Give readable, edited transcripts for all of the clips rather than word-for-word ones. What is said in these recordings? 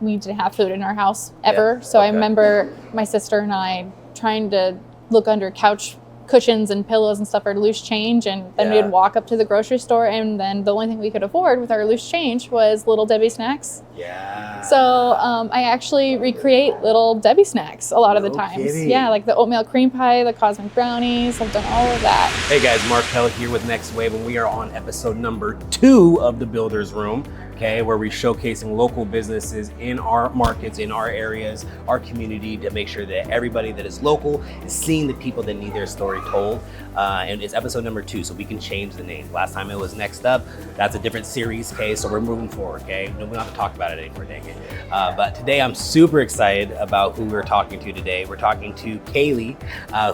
we didn't have food in our house ever. Yeah. So Okay. I remember my sister and I trying to look under couch cushions and pillows and stuff for loose change, and then Yeah. we'd walk up to the grocery store, and then the only thing we could afford with our loose change was Little Debbie snacks. Yeah. So I actually recreate Little Debbie snacks a lot of the No times. kidding. Yeah, like the oatmeal cream pie, the cosmic brownies. I've done all of that. Hey guys, Mark Hell here with Next Wave, and we are on episode number 2 of the Builders Room, okay, where we're showcasing local businesses in our markets, in our areas, our community, to make sure that everybody that is local is seeing the people that need their story told. And it's episode number 2, so we can change the name. Last time it was Next Up. That's a different series, okay, so we're moving forward, okay? We don't have to talk about it anymore, dang it. But today I'm super excited about who we're talking to today. We're talking to Kaylee,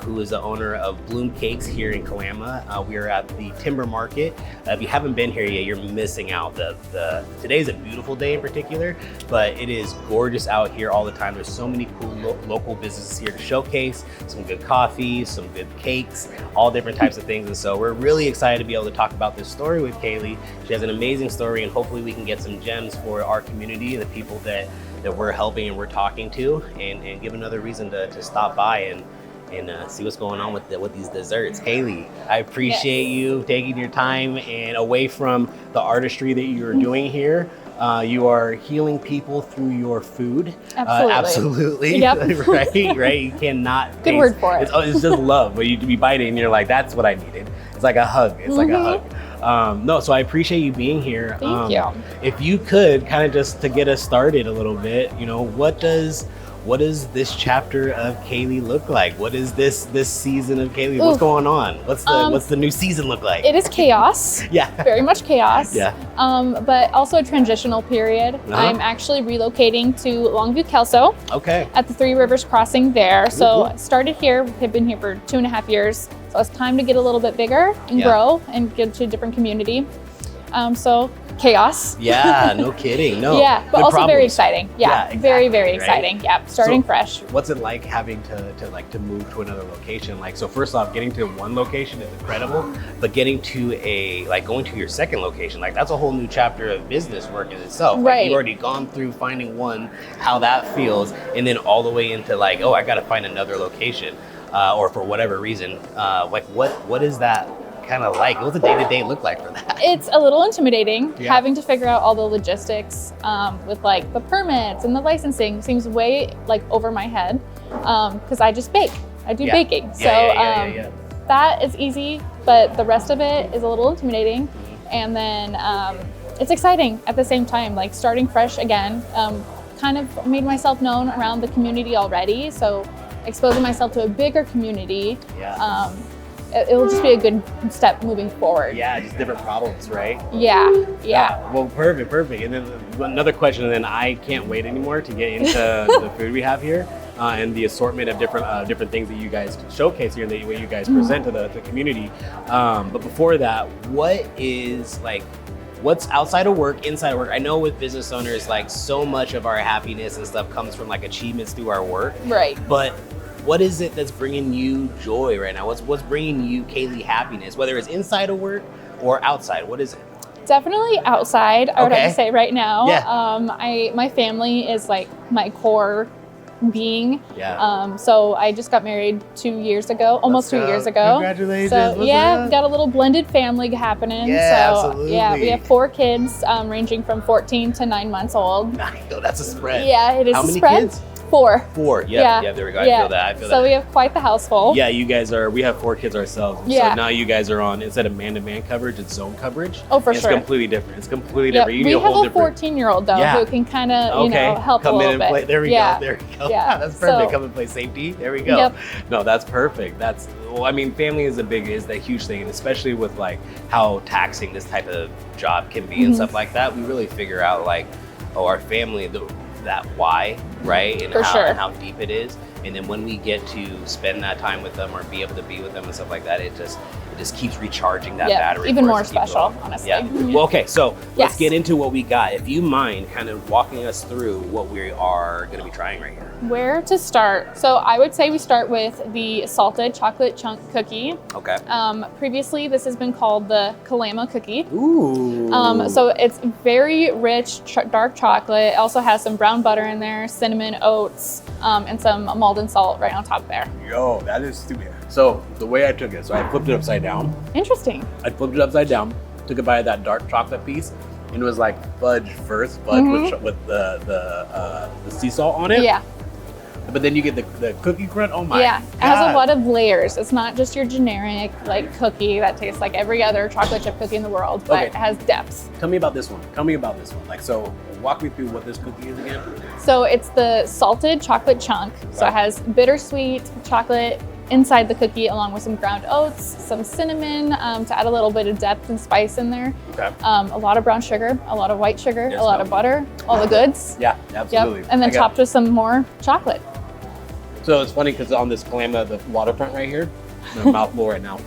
who is the owner of Bloom Cakes here in Kalama. We are at the Timber Market. If you haven't been here yet, you're missing out. Today's a beautiful day in particular, but it is gorgeous out here all the time. There's so many cool local businesses here to showcase, some good coffee, some good cakes, all different types of things. And so we're really excited to be able to talk about this story with Kaylee. She has an amazing story, and hopefully we can get some gems for our community and the people that we're helping and we're talking to, and give another reason to stop by and see what's going on with these desserts. Kaylee, I appreciate you taking your time and away from the artistry that you're doing here. You are healing people through your food. Absolutely. Absolutely. Yep. right. You cannot. Good word for it. It's just love. But you bite it and you're like, that's what I needed. It's like a hug. It's like a hug. No, so I appreciate you being here. Thank you. If you could kind of just to get us started a little bit, what does this chapter of Kaylee look like? What is this season of Kaylee? What's going on? What's the new season look like? It is chaos. Yeah. Very much chaos. Yeah. But also a transitional period. I'm actually relocating to Longview, Kelso. Okay. At the Three Rivers Crossing there. So I started here, have been here for 2.5 years. So it's time to get a little bit bigger and grow and get to a different community. So chaos. Yeah, no kidding. No. Yeah, but Good also problems. very exciting. Yeah, exactly, very, very right? exciting. Yeah, starting fresh. What's it like having to move to another location? So first off, getting to one location is incredible, but getting to going to your second location, that's a whole new chapter of business work in itself. Right. You've already gone through finding one, how that feels, and then all the way into I got to find another location, or for whatever reason. What is that kind of like? What's the day-to-day look like for that? It's a little intimidating having to figure out all the logistics with the permits and the licensing. Seems way over my head because I just bake. I do baking. So that is easy, but the rest of it is a little intimidating. And then it's exciting at the same time, starting fresh again. Kind of made myself known around the community already. So exposing myself to a bigger community. It will just be a good step moving forward. Yeah, just different problems, right? Yeah. Well, perfect. And then another question, and then I can't wait anymore to get into the food we have here and the assortment of different things that you guys showcase here and the way you guys present to the community. But before that, what's outside of work, inside of work? I know with business owners, so much of our happiness and stuff comes from achievements through our work. Right. But what is it that's bringing you joy right now? What's bringing you, Kaylee, happiness? Whether it's inside of work or outside, what is it? Definitely outside, I would have to say right now. Yeah. My family is my core being. Yeah. So I just got married 2 years ago, almost 2 years ago. Congratulations. So yeah, got a little blended family happening. Yeah, so absolutely. yeah, we have 4 kids ranging from 14 to 9 months old. I know, that's a spread. Yeah, it is How a many spread. kids? 4. Yeah, there we go. I feel that. So we have quite the household. Yeah, we have 4 kids ourselves. Yeah. So now you guys are on, instead of man-to-man coverage, it's zone coverage. Oh, for It's sure. completely different. It's completely Yep. different. You We need a have whole a 14-year-old though who can kind of, help come a little in and bit. play. There we go. There we go. Yeah. That's perfect. So- Come and play safety. There we go. Yep. No, that's perfect. Family is a huge thing, and especially with how taxing this type of job can be and stuff like that. We really figure out our family, that why, right? And and how deep it is. And then when we get to spend that time with them or be able to be with them and stuff like that, it It just keeps recharging that Yeah, battery. even for us more to keep special, going. honestly. Yeah. Mhm. Well, okay, so let's Yes. get into what we got. If you mind kind of walking us through what we are going to be trying right here. Where to start? So I would say we start with the salted chocolate chunk cookie. Okay. Previously, this has been called the Kalama cookie. Ooh. So it's very rich, dark chocolate. It also has some brown butter in there, cinnamon, oats, and some Malden salt right on top there. Yo, that is stupid. So the way I took it, so I flipped it upside down. Interesting. I flipped it upside down, took a bite of that dark chocolate piece, and it was like fudge first, fudge with the sea salt on it. Yeah. But then you get the cookie crunch. Oh my Yeah, God. it has a lot of layers. It's not just your generic like cookie that tastes like every other chocolate chip cookie in the world, but Okay. it has depth. Tell me about this one. Like, so walk me through what this cookie is again. So it's the salted chocolate chunk. So it Right. has bittersweet chocolate inside the cookie along with some ground oats, some cinnamon to add a little bit of depth and spice in there. Okay. A lot of brown sugar, a lot of white sugar, Yes, a lot of butter, all the goods. Yeah, absolutely. Yep. And then I got topped with some more chocolate. it. So it's funny because on this Kalama, the waterfront right here, I'm mouth full right now.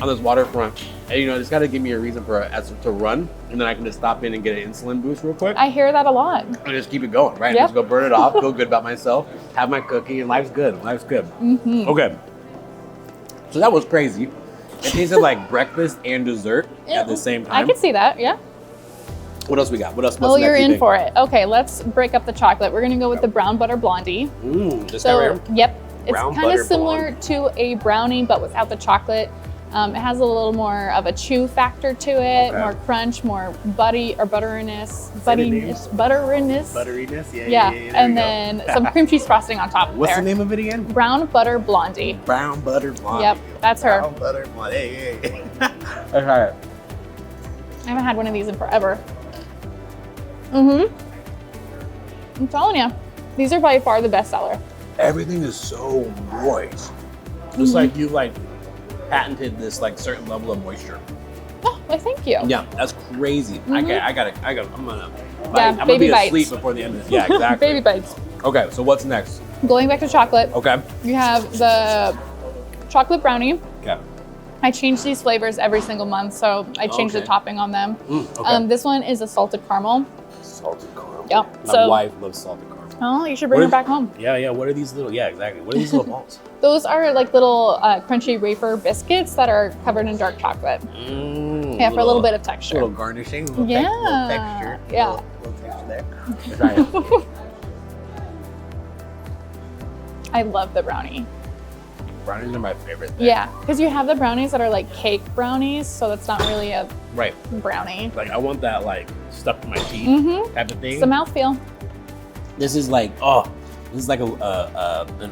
On this waterfront, and you know, it's got to give me a reason to run, and then I can just stop in and get an insulin boost real quick. I hear that a lot. And just keep it going, right? Yep. Just go burn it off, feel good about myself, have my cookie, and life's good. Life's good. Mm-hmm. Okay. So that was crazy. It tasted like breakfast and dessert at the same I time. could see that, yeah. What else we got? What else? Well, you're in for it. Okay, let's break up the chocolate. We're gonna go with the brown butter blondie. This So, guy right here? yep, it's Brown kind of butter similar to a brownie, but without the chocolate. It has a little more of a chew factor to it, Okay. more crunch, more butteriness, Say the name. butteriness. Butteriness? Yeah, there and we go. then some cream cheese frosting on top. What's there. the name of it again? Brown butter blondie. Brown butter blondie. Yep, that's her. Brown butter blondie. Hey. Let's try it. I haven't had one of these in forever. I'm telling you, these are by far the best seller. Everything is so moist. It's like you patented this like certain level of moisture. Oh, well, thank you. Yeah, that's crazy. I'm gonna bite. Yeah, I'm gonna baby be bites. asleep before the end of this. Yeah, exactly. Baby bites. Okay, so what's next? Going back to chocolate, Okay. you have the chocolate brownie. Okay. I change these flavors every single month, so I change the Okay. topping on them. Okay. This one is a salted caramel. Salted caramel. Yep. My So, wife loves salted caramel. oh, you should bring her back home. Yeah. What are these little? Yeah, exactly. What are these little balls? Those are like little crunchy wafer biscuits that are covered in dark chocolate. Yeah, for a little bit of texture. Little garnishing. Little Yeah. little texture. Yeah. Little texture there. Let's try it. I love the brownie. Brownies are my favorite thing. Yeah, because you have the brownies that are like cake brownies, so that's not really a Right. brownie. Like I want that like stuck to my teeth type of thing. It's a mouthfeel. This is like an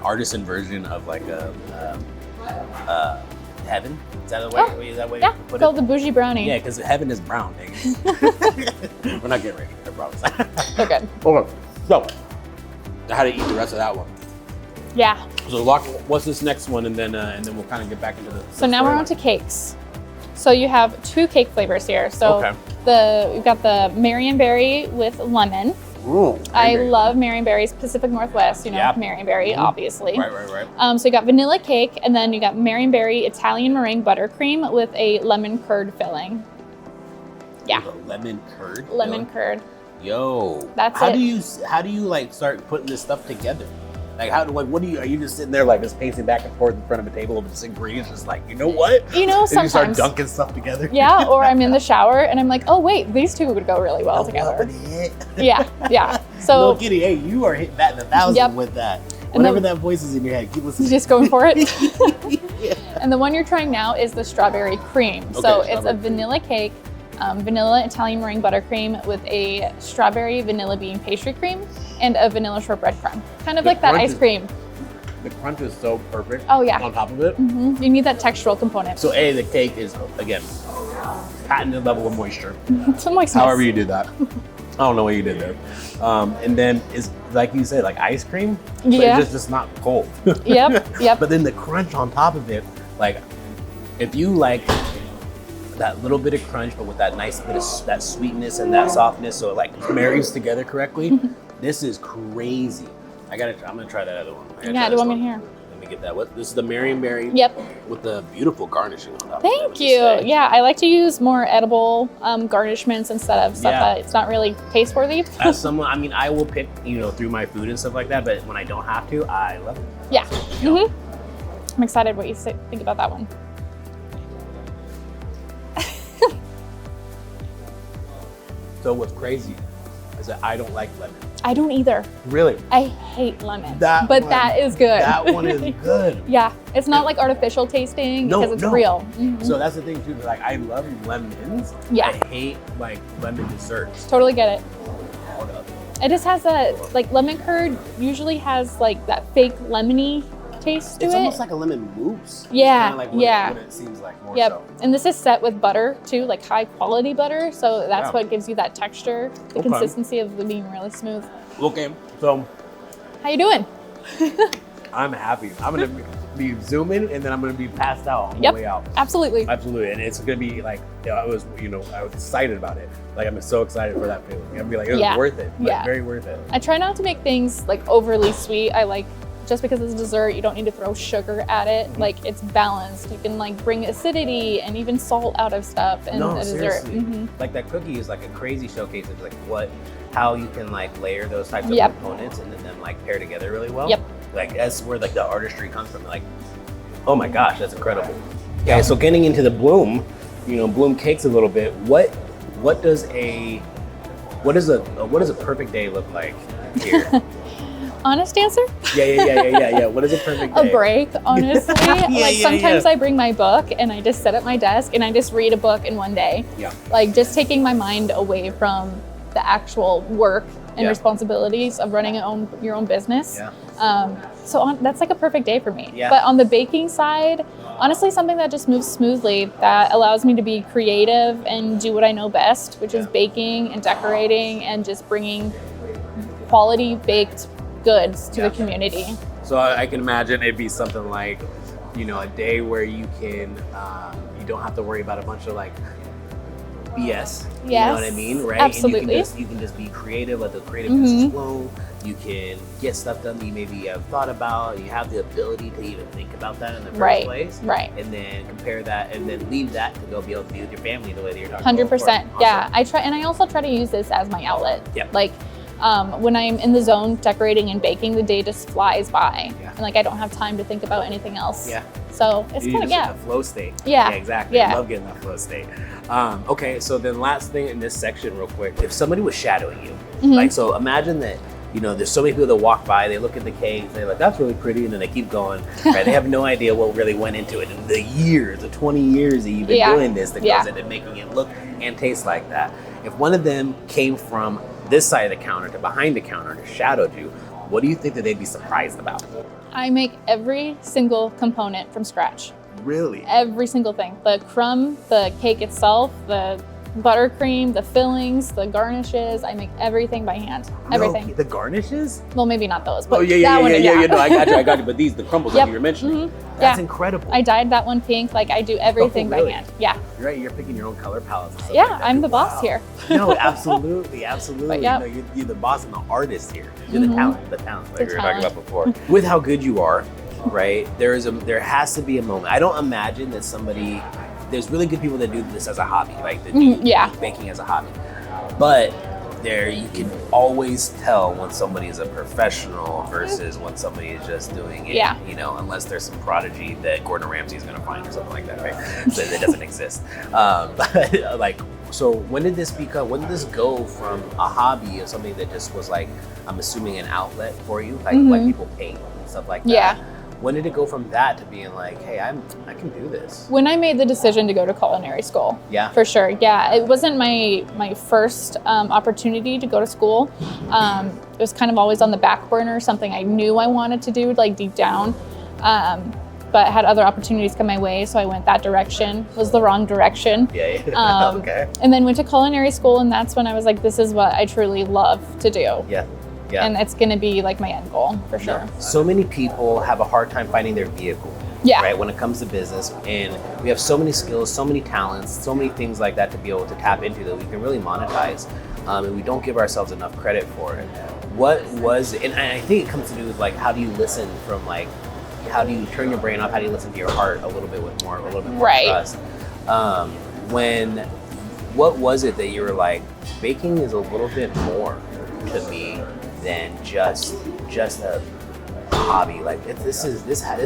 artisan version of like heaven. Is that the way? Oh, Is that way Yeah, you it's put called it? the bougie brownie. Yeah, because heaven is brown. Nigga. We're not getting rich, I promise. They're good. Okay, so I had to eat the rest of that one. Yeah. So Locke, what's this next one, and then we'll kind of get back into the. So now we're on to cakes. So you have 2 cake flavors here. So Okay. we've got the Marionberry with lemon. Ooh, I love Marionberry's Pacific Northwest, Yep. Marionberry, obviously. Right. So you got vanilla cake, and then you got Marionberry Italian meringue buttercream with a lemon curd filling. Yeah, With a lemon curd. lemon curd. Yo. That's how it. do you like start putting this stuff together? Like what are you just sitting there like just pacing back and forth in front of a table of just ingredients, just like, you know what? You know, And you start sometimes. dunking stuff together. Yeah, or I'm in the shower and I'm like, oh wait, these two would go really well together. Yeah. No So kidding. Hey, you are hitting that in 1,000 Yep. with that. And Whatever then- that voice is in your head, keep listening. just going for it. Yeah. And the one you're trying now is the strawberry cream. So Okay, it's a strawberry vanilla cake, vanilla Italian meringue buttercream with a strawberry vanilla bean pastry cream and a vanilla shortbread crumb. Kind of The like that crunch ice is- cream. The crunch is so perfect. Oh, yeah. On top of it. You need that textural component. So the cake is again patented level of moisture. Some moistness. However you did that. I don't know what you did there. And then is like you said, like ice cream. But Yeah. it's just not cold. Yep. But then the crunch on top of it, like if you like that little bit of crunch, but with that nice bit of that sweetness and that softness, so it like marries together correctly. This is crazy. I'm gonna try that other one. Yeah, do you want me to hear? me get that. This is the Marionberry. Yep. With the beautiful garnishing on top. Thank you. Yeah, I like to use more edible garnishments instead of stuff that it's not really taste worthy. As someone, I mean, I will pick, through my food and stuff like that, but when I don't have to, I love it. Yeah. I'm excited what you think about that one. So what's crazy is that I don't like lemon. I don't either. Really? I hate lemon. That is good. That one is good. Yeah, it's not like artificial tasting because it's real. So that's the thing too. Like I love lemons. Yeah. I hate like lemon desserts. Totally get it. Hold up. It just has that like lemon curd usually has like that fake lemony taste to it. It's almost like a lemon mousse. Yeah, like yeah. What it seems like more Yep. so. And this is set with butter too, like high quality butter. So that's what gives you that texture, the consistency of it being really smooth. Okay, so how you doing? I'm happy. I'm gonna be zooming and then I'm gonna be passed out on the way out. Absolutely. Absolutely, and it's gonna be like I was excited about it. Like I'm so excited for that feeling. I'm gonna be like, it was worth it. Like, very worth it. I try not to make things like overly sweet. I like just because it's a dessert, you don't need to throw sugar at it. Like it's balanced. You can like bring acidity and even salt out of stuff in a dessert. Like that cookie is like a crazy showcase of like how you can like layer those types of components and then like pair together really well. Yep. Like that's where like the artistry comes from. Like, oh my gosh, that's incredible. Okay, so getting into the bloom, bloom cakes a little bit. What does a perfect day look like here? Honest answer? Yeah. What is a perfect day? A break, honestly. Sometimes I bring my book and I just sit at my desk and I just read a book in one day. Yeah. Like just taking my mind away from the actual work and responsibilities of running your own business. Yeah. That's like a perfect day for me. Yeah. But on the baking side, honestly, something that just moves smoothly, that allows me to be creative and do what I know best, which is baking and decorating and just bringing quality baked goods to the community. So I can imagine it'd be something like, a day where you can, you don't have to worry about a bunch of like BS. Yes. You know what I mean, right? Absolutely. And you can just be creative, let the creativeness flow. You can get stuff done that you maybe have thought about. You have the ability to even think about that in the first place. Right. And then compare that, and then leave that to go be able to be with your family the way that you're talking 100%. about. Yeah. I try, and I also try to use this as my outlet. Yeah. Like. When I'm in the zone decorating and baking, the day just flies by. Yeah. And like I don't have time to think about anything else. Yeah. So it's kind of, a flow state. Yeah. Exactly. Yeah. I love getting that flow state. Okay, so then last thing in this section real quick, if somebody was shadowing you, like, so imagine that, there's so many people that walk by, they look at the cakes, they're like, that's really pretty, and then they keep going, right? They have no idea what really went into it. And the 20 years that you've been doing this, that goes into making it look and taste like that. If one of them came from this side of the counter to behind the counter to shadowed you, what do you think that they'd be surprised about? I make every single component from scratch. Really? Every single thing. The crumb, the cake itself, the buttercream, the fillings, the garnishes. I make everything by hand. Everything. No, the garnishes? Well, maybe not those, but yeah. No, I got you. But these, the crumbles that you were mentioning, that's incredible. I dyed that one pink. Like I do everything by hand. Yeah. You're right. You're picking your own color palettes. And stuff yeah, like that. I'm the boss here. No, absolutely. But, you're the boss and the artist here. You're the talent, like we were talking about before. With how good you are, right? There has to be a moment. I don't imagine that there's really good people that do this as a hobby, like that do baking as a hobby. But you can always tell when somebody is a professional versus when somebody is just doing it, unless there's some prodigy that Gordon Ramsay is going to find or something like that, right? So that doesn't exist. But like, so when did this go from a hobby of something that just was like, I'm assuming an outlet for you, like people paint and stuff like that? Yeah. When did it go from that to being like, hey, I can do this? When I made the decision to go to culinary school. Yeah. For sure. Yeah. It wasn't my first opportunity to go to school. It was kind of always on the back burner, something I knew I wanted to do, like deep down. But had other opportunities come my way, so I went that direction. Was the wrong direction. Yeah. Okay. And then went to culinary school, and that's when I was like, this is what I truly love to do. Yeah. Yeah. And it's going to be like my end goal for sure. So many people have a hard time finding their vehicle. Yeah. Right. When it comes to business, and we have so many skills, so many talents, so many things like that to be able to tap into that we can really monetize, and we don't give ourselves enough credit for it. What was, and I think it comes to do with like, how do you listen from like how do you turn your brain off? How do you listen to your heart a little bit more Right. trust? What was it that you were like, baking is a little bit more to me than just a hobby. Like this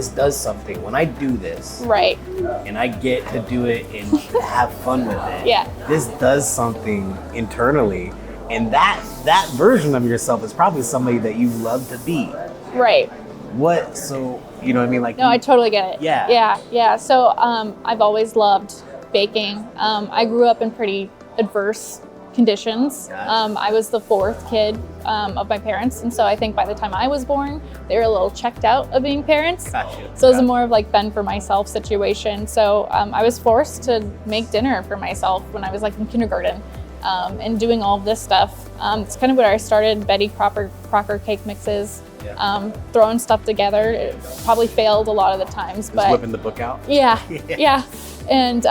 does something when I do this, Right. and I get to do it and have fun with it. Yeah. This does something internally, and that version of yourself is probably somebody that you love to be. Right. So you know what I mean? Like, No, I totally get it. Yeah. So I've always loved baking. I grew up in pretty adverse conditions. I was the fourth kid of my parents, and so I think by the time I was born, they were a little checked out of being parents. Gotcha. So it was more of like fend for myself situation. So I was forced to make dinner for myself when I was like in kindergarten, and doing all of this stuff. It's kind of where I started Betty Crocker cake mixes. Yeah. Throwing stuff together. It probably failed a lot of the times, but whipping the book out. Yeah. And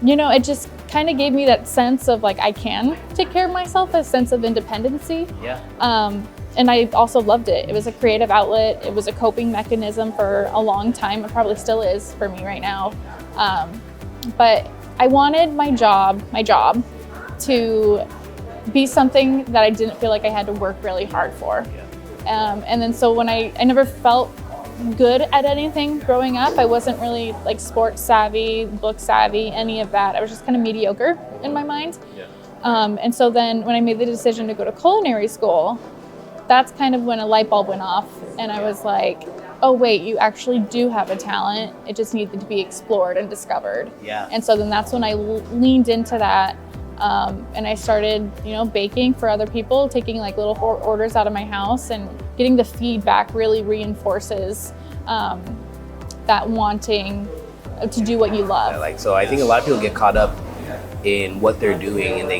it just kind of gave me that sense of like I can take care of myself, a sense of independency. Yeah. And I also loved it. It was a creative outlet. It was a coping mechanism for a long time. It probably still is for me right now. But I wanted my job to be something that I didn't feel like I had to work really hard for. And then so when I never felt good at anything growing up. I wasn't really like sports savvy, book savvy, any of that. I was just kind of mediocre in my mind. And so then when I made the decision to go to culinary school, that's kind of when a light bulb went off and I was like, oh wait, you actually do have a talent. It just needed to be explored and discovered. And so then that's when I leaned into that. And I started, baking for other people, taking like little orders out of my house, and getting the feedback really reinforces that wanting to do what you love. So I think a lot of people get caught up in what they're doing, and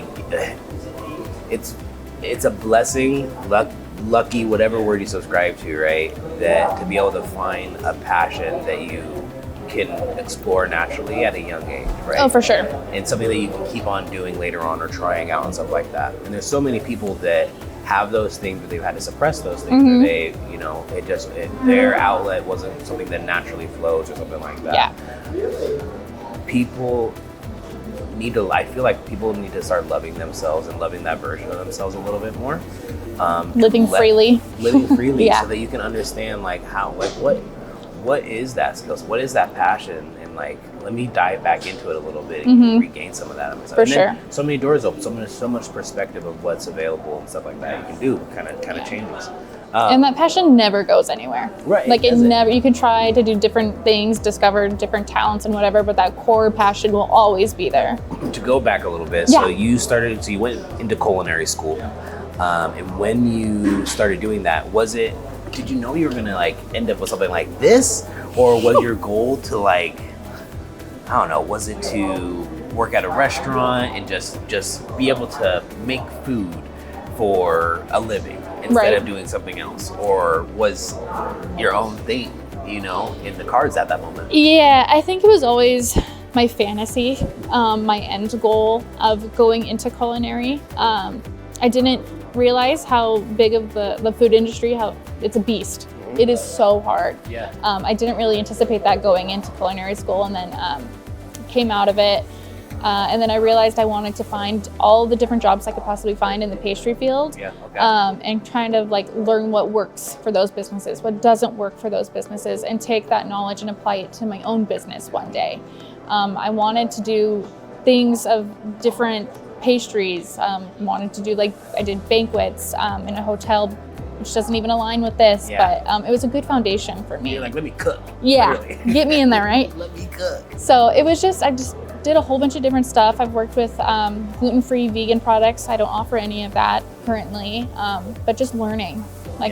it's a blessing, lucky, whatever word you subscribe to, right? That to be able to find a passion that you can explore naturally at a young age, right? Oh, for sure. And something that you can keep on doing later on or trying out and stuff like that. And there's so many people that have those things, but they've had to suppress those things. Or they, their outlet wasn't something that naturally flows or something like that. People need to, I feel like people need to start loving themselves and loving that version of themselves a little bit more. Living freely. So that you can understand like how, like what is that skill? What is that passion? And like, let me dive back into it a little bit and regain some of that. For sure. So many doors open, so much perspective of what's available and stuff like that you can do kind of changes. And that passion never goes anywhere. Right. Like it never, you can try to do different things, discover different talents and whatever, but that core passion will always be there. To go back a little bit, so you went into culinary school. And when you started doing that, did you know you were gonna like end up with something like this? Or was your goal to like, I don't know, was it to work at a restaurant and just be able to make food for a living instead of doing something else? Or was your own thing, in the cards at that moment? Yeah, I think it was always my fantasy, my end goal of going into culinary. I didn't realize how big of the food industry, how it's a beast. It is so hard. I didn't really anticipate that going into culinary school, and then came out of it. And then I realized I wanted to find all the different jobs I could possibly find in the pastry field. And kind of like learn what works for those businesses, what doesn't work for those businesses, and take that knowledge and apply it to my own business one day. I wanted to do things of different pastries, wanted to do I did banquets in a hotel, which doesn't even align with this, but it was a good foundation for me. You're like, let me cook. Get me in there, right? Let me cook. So it was I just did a whole bunch of different stuff. I've worked with gluten-free vegan products. I don't offer any of that currently, but just learning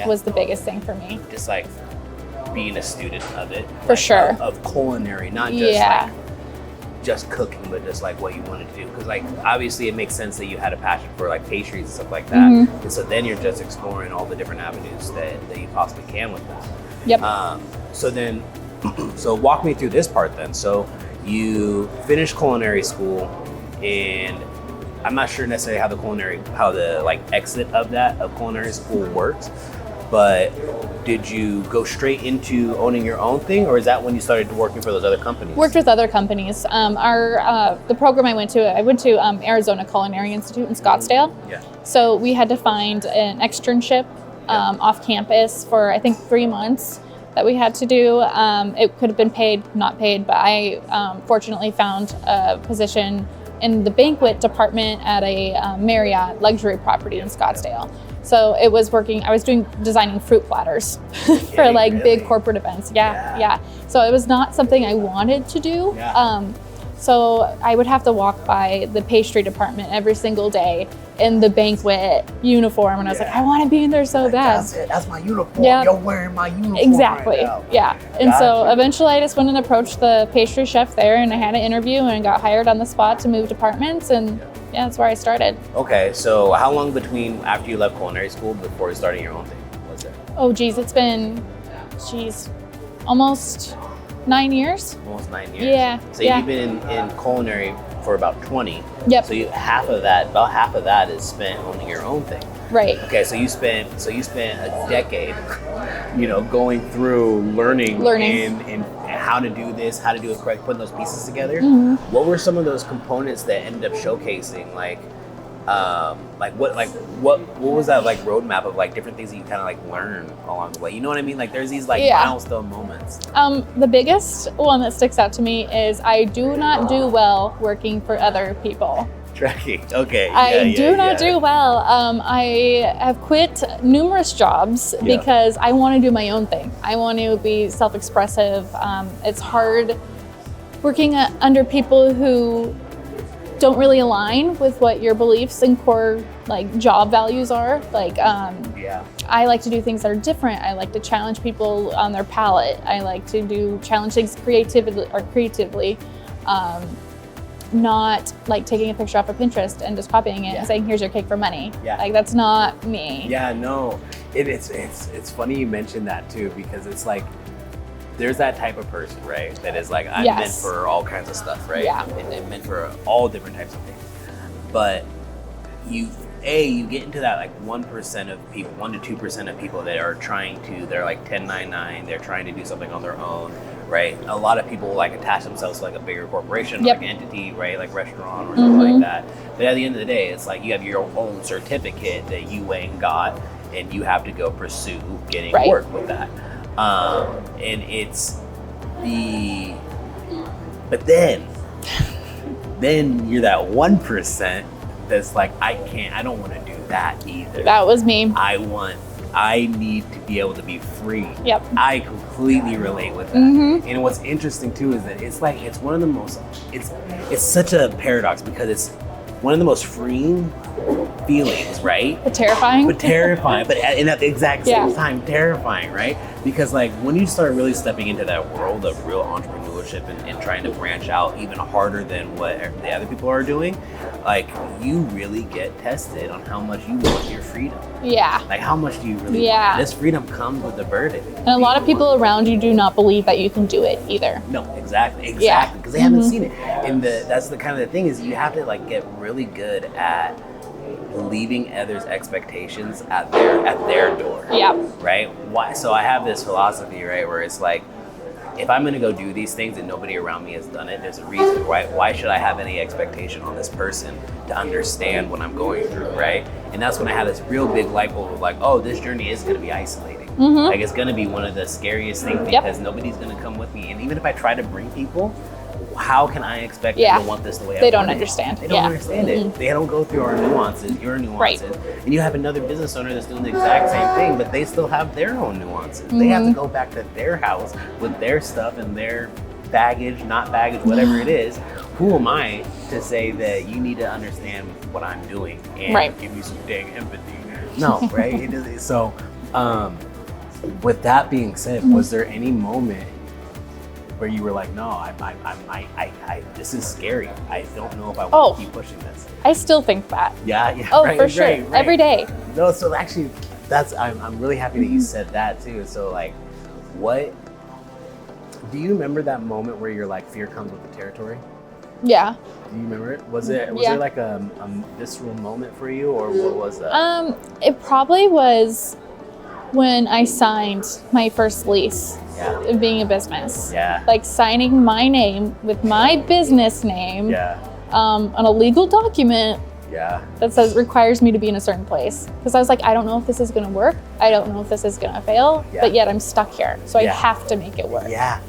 was the biggest thing for me. Just like being a student of it. For sure. Of culinary, not just just cooking, but just like what you wanted to do. Because like obviously it makes sense that you had a passion for like pastries and stuff like that. And so then you're just exploring all the different avenues that you possibly can with that. So walk me through this part then. So you finished culinary school, and I'm not sure necessarily how the exit of culinary school works, but did you go straight into owning your own thing, or is that when you started working for those other companies? Worked with other companies. The program I went to Arizona Culinary Institute in Scottsdale. Yeah. So we had to find an externship off campus for, I think, 3 months that we had to do. It could have been paid, not paid, but I fortunately found a position in the banquet department at a Marriott luxury property in Scottsdale. So it was I was designing fruit platters for like really? big corporate events. Yeah. So it was not something I wanted to do. Yeah. So I would have to walk by the pastry department every single day in the banquet uniform. And I was like, I want to be in there so bad. That's it. That's my uniform. Yeah. You're wearing my uniform. Exactly. Right now. Yeah. And so Gotcha. eventually I just went and approached the pastry chef there, and I had an interview and got hired on the spot to move departments. And yeah, that's where I started. Okay, so how long between after you left culinary school before starting your own thing was it? Oh, geez, it's been, almost 9 years. Almost 9 years. Yeah. So you've been in culinary for about 20. Yep. So about half of that is spent owning your own thing. Right. Okay, so you spent a decade, going through learning. Learning. and how to do this, how to do it correct, putting those pieces together. Mm-hmm. What were some of those components that ended up showcasing, what was that like roadmap of like different things that you kind of like learn along the way? You know what I mean? Like there's these like milestone moments. The biggest one that sticks out to me is I do not do well working for other people. Tracking. Okay. I do not do well. I have quit numerous jobs because I want to do my own thing. I want to be self-expressive. It's hard working under people who don't really align with what your beliefs and core like job values are. I like to do things that are different. I like to challenge people on their palate. I like to challenge things creatively. Not like taking a picture off of Pinterest and just copying it and saying, here's your cake for money. Yeah. Like that's not me. Yeah, no. It's funny you mentioned that too, because it's like there's that type of person, right? That is like, I'm meant for all kinds of stuff, right? Yeah. And meant for all different types of things. But you get into that like 1% of people, 1 to 2% of people that are they're like 1099, they're trying to do something on their own, right? A lot of people like attach themselves to like a bigger corporation, like entity, right? Like restaurant or something like that. But at the end of the day, it's like you have your own certificate that you went and got, and you have to go pursue getting work with that. And but then you're that 1% that's like, I don't want to do that either. That was me. I need to be able to be free. Yep. I completely relate with that. Mm-hmm. And what's interesting too is that it's one of the most, it's such a paradox because it's one of the most freeing feelings, right? But terrifying. But at the exact same time, terrifying, right? Because like when you start really stepping into that world of real entrepreneurship and trying to branch out even harder than what the other people are doing, like you really get tested on how much you want your freedom. Yeah. Like how much do you really want? This freedom comes with a burden. And a lot of people around you do not believe that you can do it either. No, exactly, because they haven't seen it. And that's the kind of the thing is you have to like get really good at leaving others' expectations at their door. Yeah. Right? Why? So I have this philosophy, right, where it's like, if I'm gonna go do these things and nobody around me has done it, there's a reason, right? Why should I have any expectation on this person to understand what I'm going through, right? And that's when I had this real big light bulb of like, oh, this journey is gonna be isolating. Mm-hmm. Like it's gonna be one of the scariest things because nobody's gonna come with me. And even if I try to bring people, how can I expect them to want this the way I want it? They don't understand. They don't understand it. They don't go through our nuances, your nuances. Right. And you have another business owner that's doing the exact same thing, but they still have their own nuances. Mm-hmm. They have to go back to their house with their stuff and their baggage, not baggage, whatever it is. Who am I to say that you need to understand what I'm doing and give me some dang empathy? No, right? It doesn't. So, with that being said, was there any moment where you were like, no, I this is scary. I don't know if I want to keep pushing this. I still think that. Yeah. Oh, for sure. Right. Every day. No, so actually, I'm really happy that you said that too. So like, what, do you remember that moment where you're like, fear comes with the territory? Yeah. Do you remember it? Was there like a visceral moment for you, or what was that? It probably was When I signed my first lease Yeah. of being a business. Yeah. Like signing my name with my business name Yeah. on a legal document Yeah. that says requires me to be in a certain place. Because I was like, I don't know if this is gonna work. I don't know if this is gonna fail, Yeah. but yet I'm stuck here. So Yeah. I have to make it work. Yeah.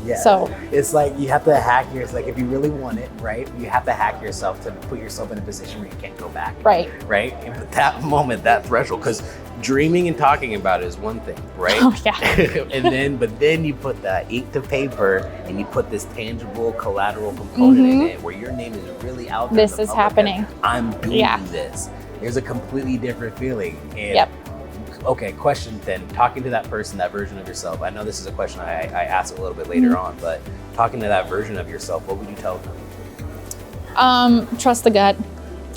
Yeah. So it's like you have to hack yourself. Like if you really want it, right? You have to hack yourself to put yourself in a position where you can't go back. right. Right? And at that moment, that threshold, because dreaming and talking about it is one thing, right? Oh yeah. but then you put that ink to paper and you put this tangible collateral component in it where your name is really out there. This is happening. I'm doing Yeah. this. There's a completely different feeling. And Yep. okay, question then. Talking to that person, that version of yourself. I know this is a question I ask a little bit later on, but talking to that version of yourself, what would you tell them? Trust the gut.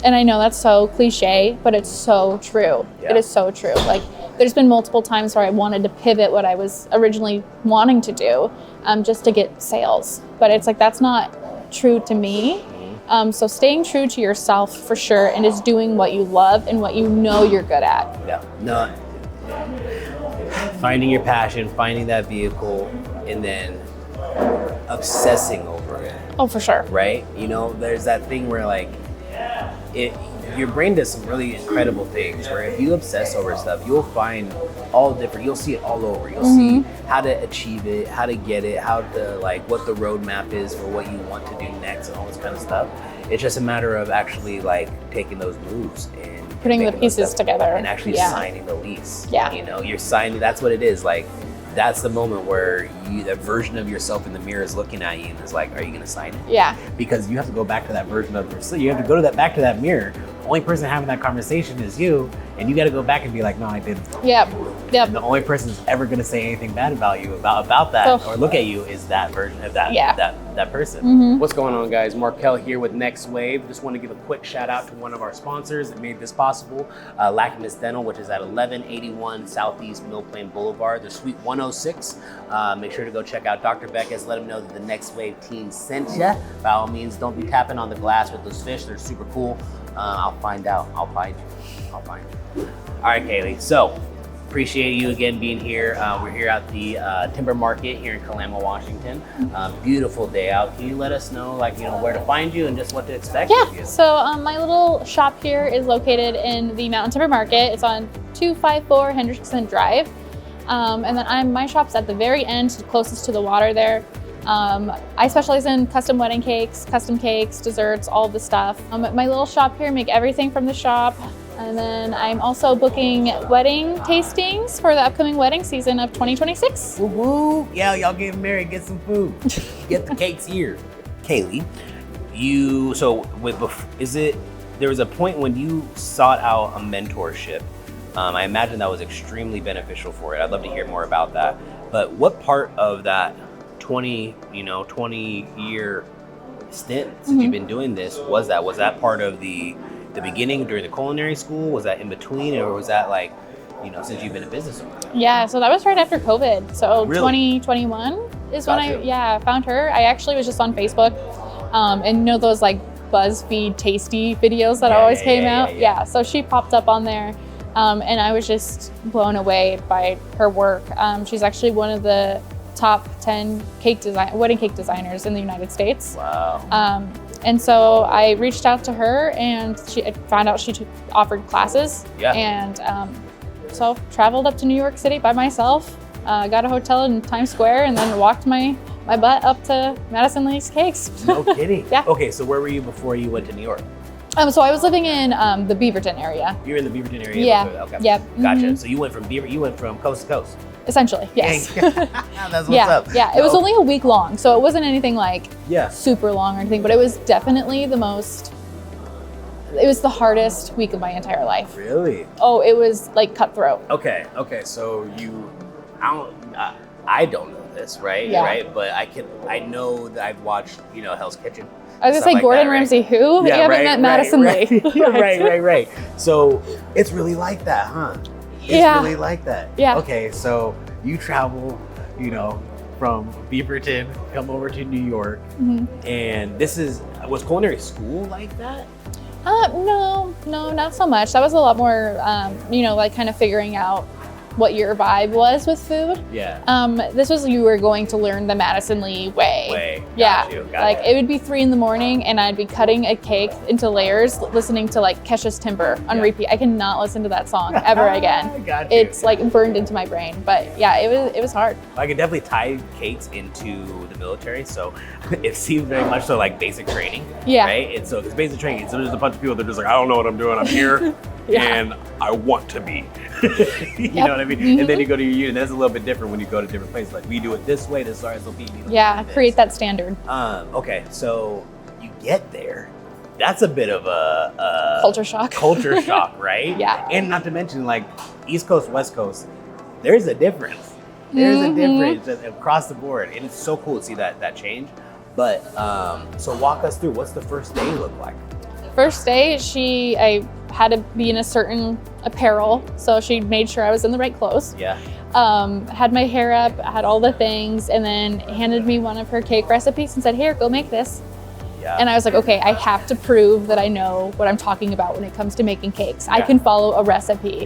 And I know that's so cliche, but it's so true. Yeah. It is so true. Like there's been multiple times where I wanted to pivot what I was originally wanting to do just to get sales. But it's like, that's not true to me. So staying true to yourself for sure, and is doing what you love and what you know you're good at. Yeah. No. Finding your passion, finding that vehicle, and then obsessing over it. Oh, for sure. Right? You know, there's that thing where like your brain does some really incredible things where if you obsess over stuff, you'll find all different, you'll see it all over. You'll see how to achieve it, how to get it, how to like what the roadmap is for what you want to do next and all this kind of stuff. It's just a matter of actually like taking those moves and Putting the making those pieces steps together. and actually Yeah. signing the lease. Yeah. You know, you're signing, that's what it is. Like that's the moment where that version of yourself in the mirror is looking at you and is like, are you gonna sign it? Yeah. Because you have to go back to that version of yourself. You have to go to that back to that mirror. The only person having that conversation is you, and you got to go back and be like, no, I didn't. Yep. Yep. And the only person who's ever going to say anything bad about you about that or look at you is that version of that that person. What's going on, guys? Markel here with Next Wave. Just want to give a quick shout out to one of our sponsors that made this possible, Lacamas Dental, which is at 1181 Southeast Mill Plain Boulevard, the Suite 106. Make sure to go check out Dr. Beckus. Let him know that the Next Wave team sent you. By all means, don't be tapping on the glass with those fish. They're super cool. I'll find out. I'll find you. All right, Kaylee. So, appreciate you again being here. We're here at the Timber Market here in Kalama, Washington. Beautiful day out. Can you let us know, like, you know, where to find you and just what to expect of you? Yeah. So my little shop here is located in the Mountain Timber Market. It's on 254 Hendrickson Drive. And then my shop's at the very end, closest to the water there. I specialize in custom wedding cakes, custom cakes, desserts, all of the stuff. My little shop here, make everything from the shop. And then I'm also booking wedding tastings for the upcoming wedding season of 2026. Woo woo! Yeah, y'all getting married, get some food. Get the cakes here. Kaylee, there was a point when you sought out a mentorship. I imagine that was extremely beneficial for it. I'd love to hear more about that. But what part of that 20-year stint since you've been doing this was that part of the beginning during the culinary school? Was that in between, or was that like, since you've been a business owner? Yeah, so that was right after COVID. So Really? 2021 is Gotcha. when I found her. I actually was just on Facebook, and those like BuzzFeed tasty videos that always came out. Yeah, so she popped up on there, and I was just blown away by her work. She's actually one of the top 10 wedding cake designers in the United States. Wow. And so I reached out to her, and I found out she offered classes. Yeah. And so traveled up to New York City by myself, got a hotel in Times Square, and then walked my butt up to Madison Lace Cakes. No kidding. Yeah. Okay, so where were you before you went to New York? So I was living in the Beaverton area. You were in the Beaverton area? Yeah. Okay. Yep. Gotcha. Mhm. So you went from coast to coast? Essentially, yes. That's what's up. Yeah, it was only a week long, so it wasn't anything like Yeah. super long or anything, but it was definitely it was the hardest week of my entire life. Really? Oh, it was like cutthroat. Okay. So I don't know this, right? Yeah. Right. But I know that I've watched, Hell's Kitchen. I was gonna stuff say like Gordon that, right? Ramsay who? You haven't met Madison Lee. Right. So it's really like that, huh? It's really like that. Yeah. Okay, so you travel, from Beaverton, come over to New York, and was culinary school like that? No, not so much. That was a lot more, like kind of figuring out what your vibe was with food. Yeah. This was, you were going to learn the Madison Lee way. Got Yeah. you. Like it would be 3 a.m. and I'd be cutting a cake into layers, listening to like Kesha's Timber on repeat. I cannot listen to that song ever again. Got you. It's like burned into my brain. But yeah, it was hard. I could definitely tie cakes into the military, so it seems very much so like basic training. Yeah. Right? And so it's basic training. So there's a bunch of people that are just like, I don't know what I'm doing. I'm here and I want to be. You know what I mean? Mm-hmm. And then you go to your unit. That's a little bit different when you go to different places. Like we do it this way, this is our SOP. Yeah, create that standard. Okay, so you get there. That's a bit of a Culture shock. Culture shock, right? Yeah. And not to mention like East Coast, West Coast, there's a difference. There's a difference across the board. And it's so cool to see that change. But so walk us through, what's the first day look like? First day, I had to be in a certain apparel, so she made sure I was in the right clothes. Yeah. Had my hair up, had all the things, and then handed me one of her cake recipes and said, here, go make this. Yeah. And I was like, okay, I have to prove that I know what I'm talking about when it comes to making cakes. I can follow a recipe.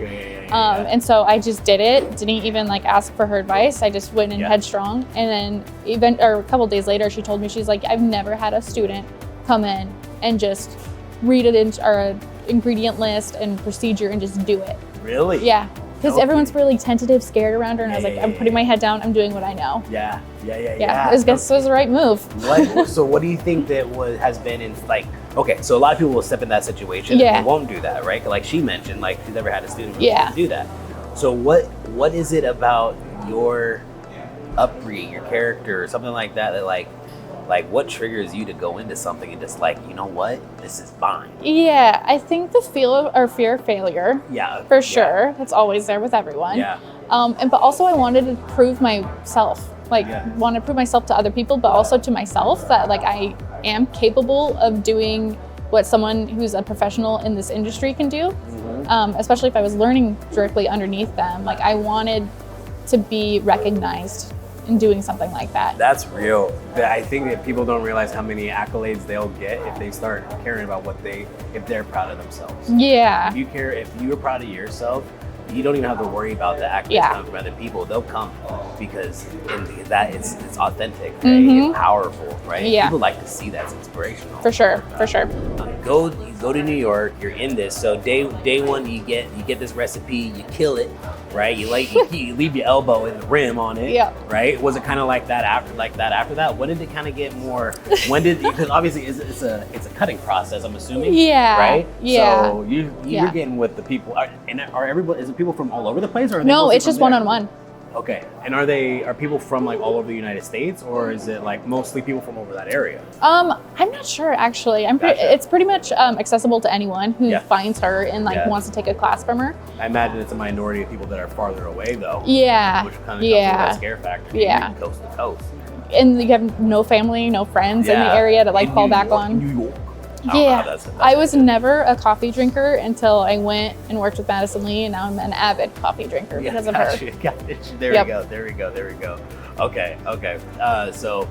And so I just did it, didn't even like ask for her advice. I just went in headstrong. And then a couple days later, she told me, she's like, I've never had a student come in and just read it into our ingredient list and procedure and just do it. Really? Yeah. Because everyone's really tentative, scared around her, and I was like, I'm putting my head down, I'm doing what I know. Yeah. I guess it was the right move. So what do you think that has been in like, okay, so a lot of people will step in that situation and they won't do that, right? Like she mentioned, like she's never had a student do that. So what is it about your upbringing, your character, or something like that like what triggers you to go into something and just like, you know what, this is fine? Yeah, I think the fear of failure. Yeah. For sure. That's always there with everyone. Yeah. But also I wanted to prove myself. Want to prove myself to other people, but also to myself that like I am capable of doing what someone who's a professional in this industry can do. Mm-hmm. Especially if I was learning directly underneath them. Like I wanted to be recognized in doing something like that. That's real. I think that people don't realize how many accolades they'll get if they start caring about if they're proud of themselves. Yeah. If you're proud of yourself, you don't even have to worry about the accolades coming from other people. They'll come because it's authentic, right? It's powerful, right? Yeah. People like to see that's inspirational. For sure. You go to New York. You're in this. So day one, you get this recipe. You kill it, right? You leave your elbow in the rim on it, right? Was it kind of like that after that? When did it kind of get more? Because obviously it's a cutting process. I'm assuming. Yeah. Right. Yeah. So you're getting with the people. Are everybody? Is it people from all over the place, or no? It's just one-on-one. Okay. And are people from like all over the United States, or is it like mostly people from over that area? I'm not sure actually. It's pretty much accessible to anyone who finds her and wants to take a class from her. I imagine it's a minority of people that are farther away though. Yeah. Which kind of comes with that scare factor. Yeah. Coast to coast. And you have no family, no friends in the area to fall back on. New York. I was never a coffee drinker until I went and worked with Madison Lee, and now I'm an avid coffee drinker because of her. There we go. Okay. So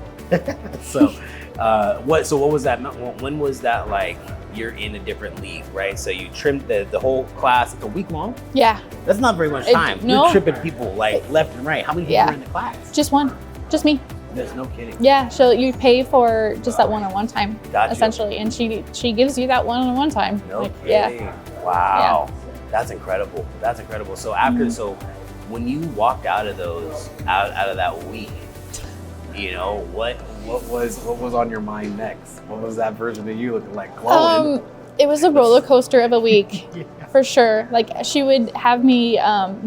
what was that? When was that like? You're in a different league, right? So you trimmed the whole class. It's a week long. Yeah. That's not very much time. You're tripping people like left and right. How many people are in the class? Just one. Just me. There's no kidding. Yeah, you pay for just that one-on-one time, essentially, and she gives you that one-on-one time. No kidding. Yeah. Wow, that's incredible. So when you walked out of that week, you know what was on your mind next? What was that version of you looking like? Glowing? It was a roller coaster of a week. For sure. Like she would have me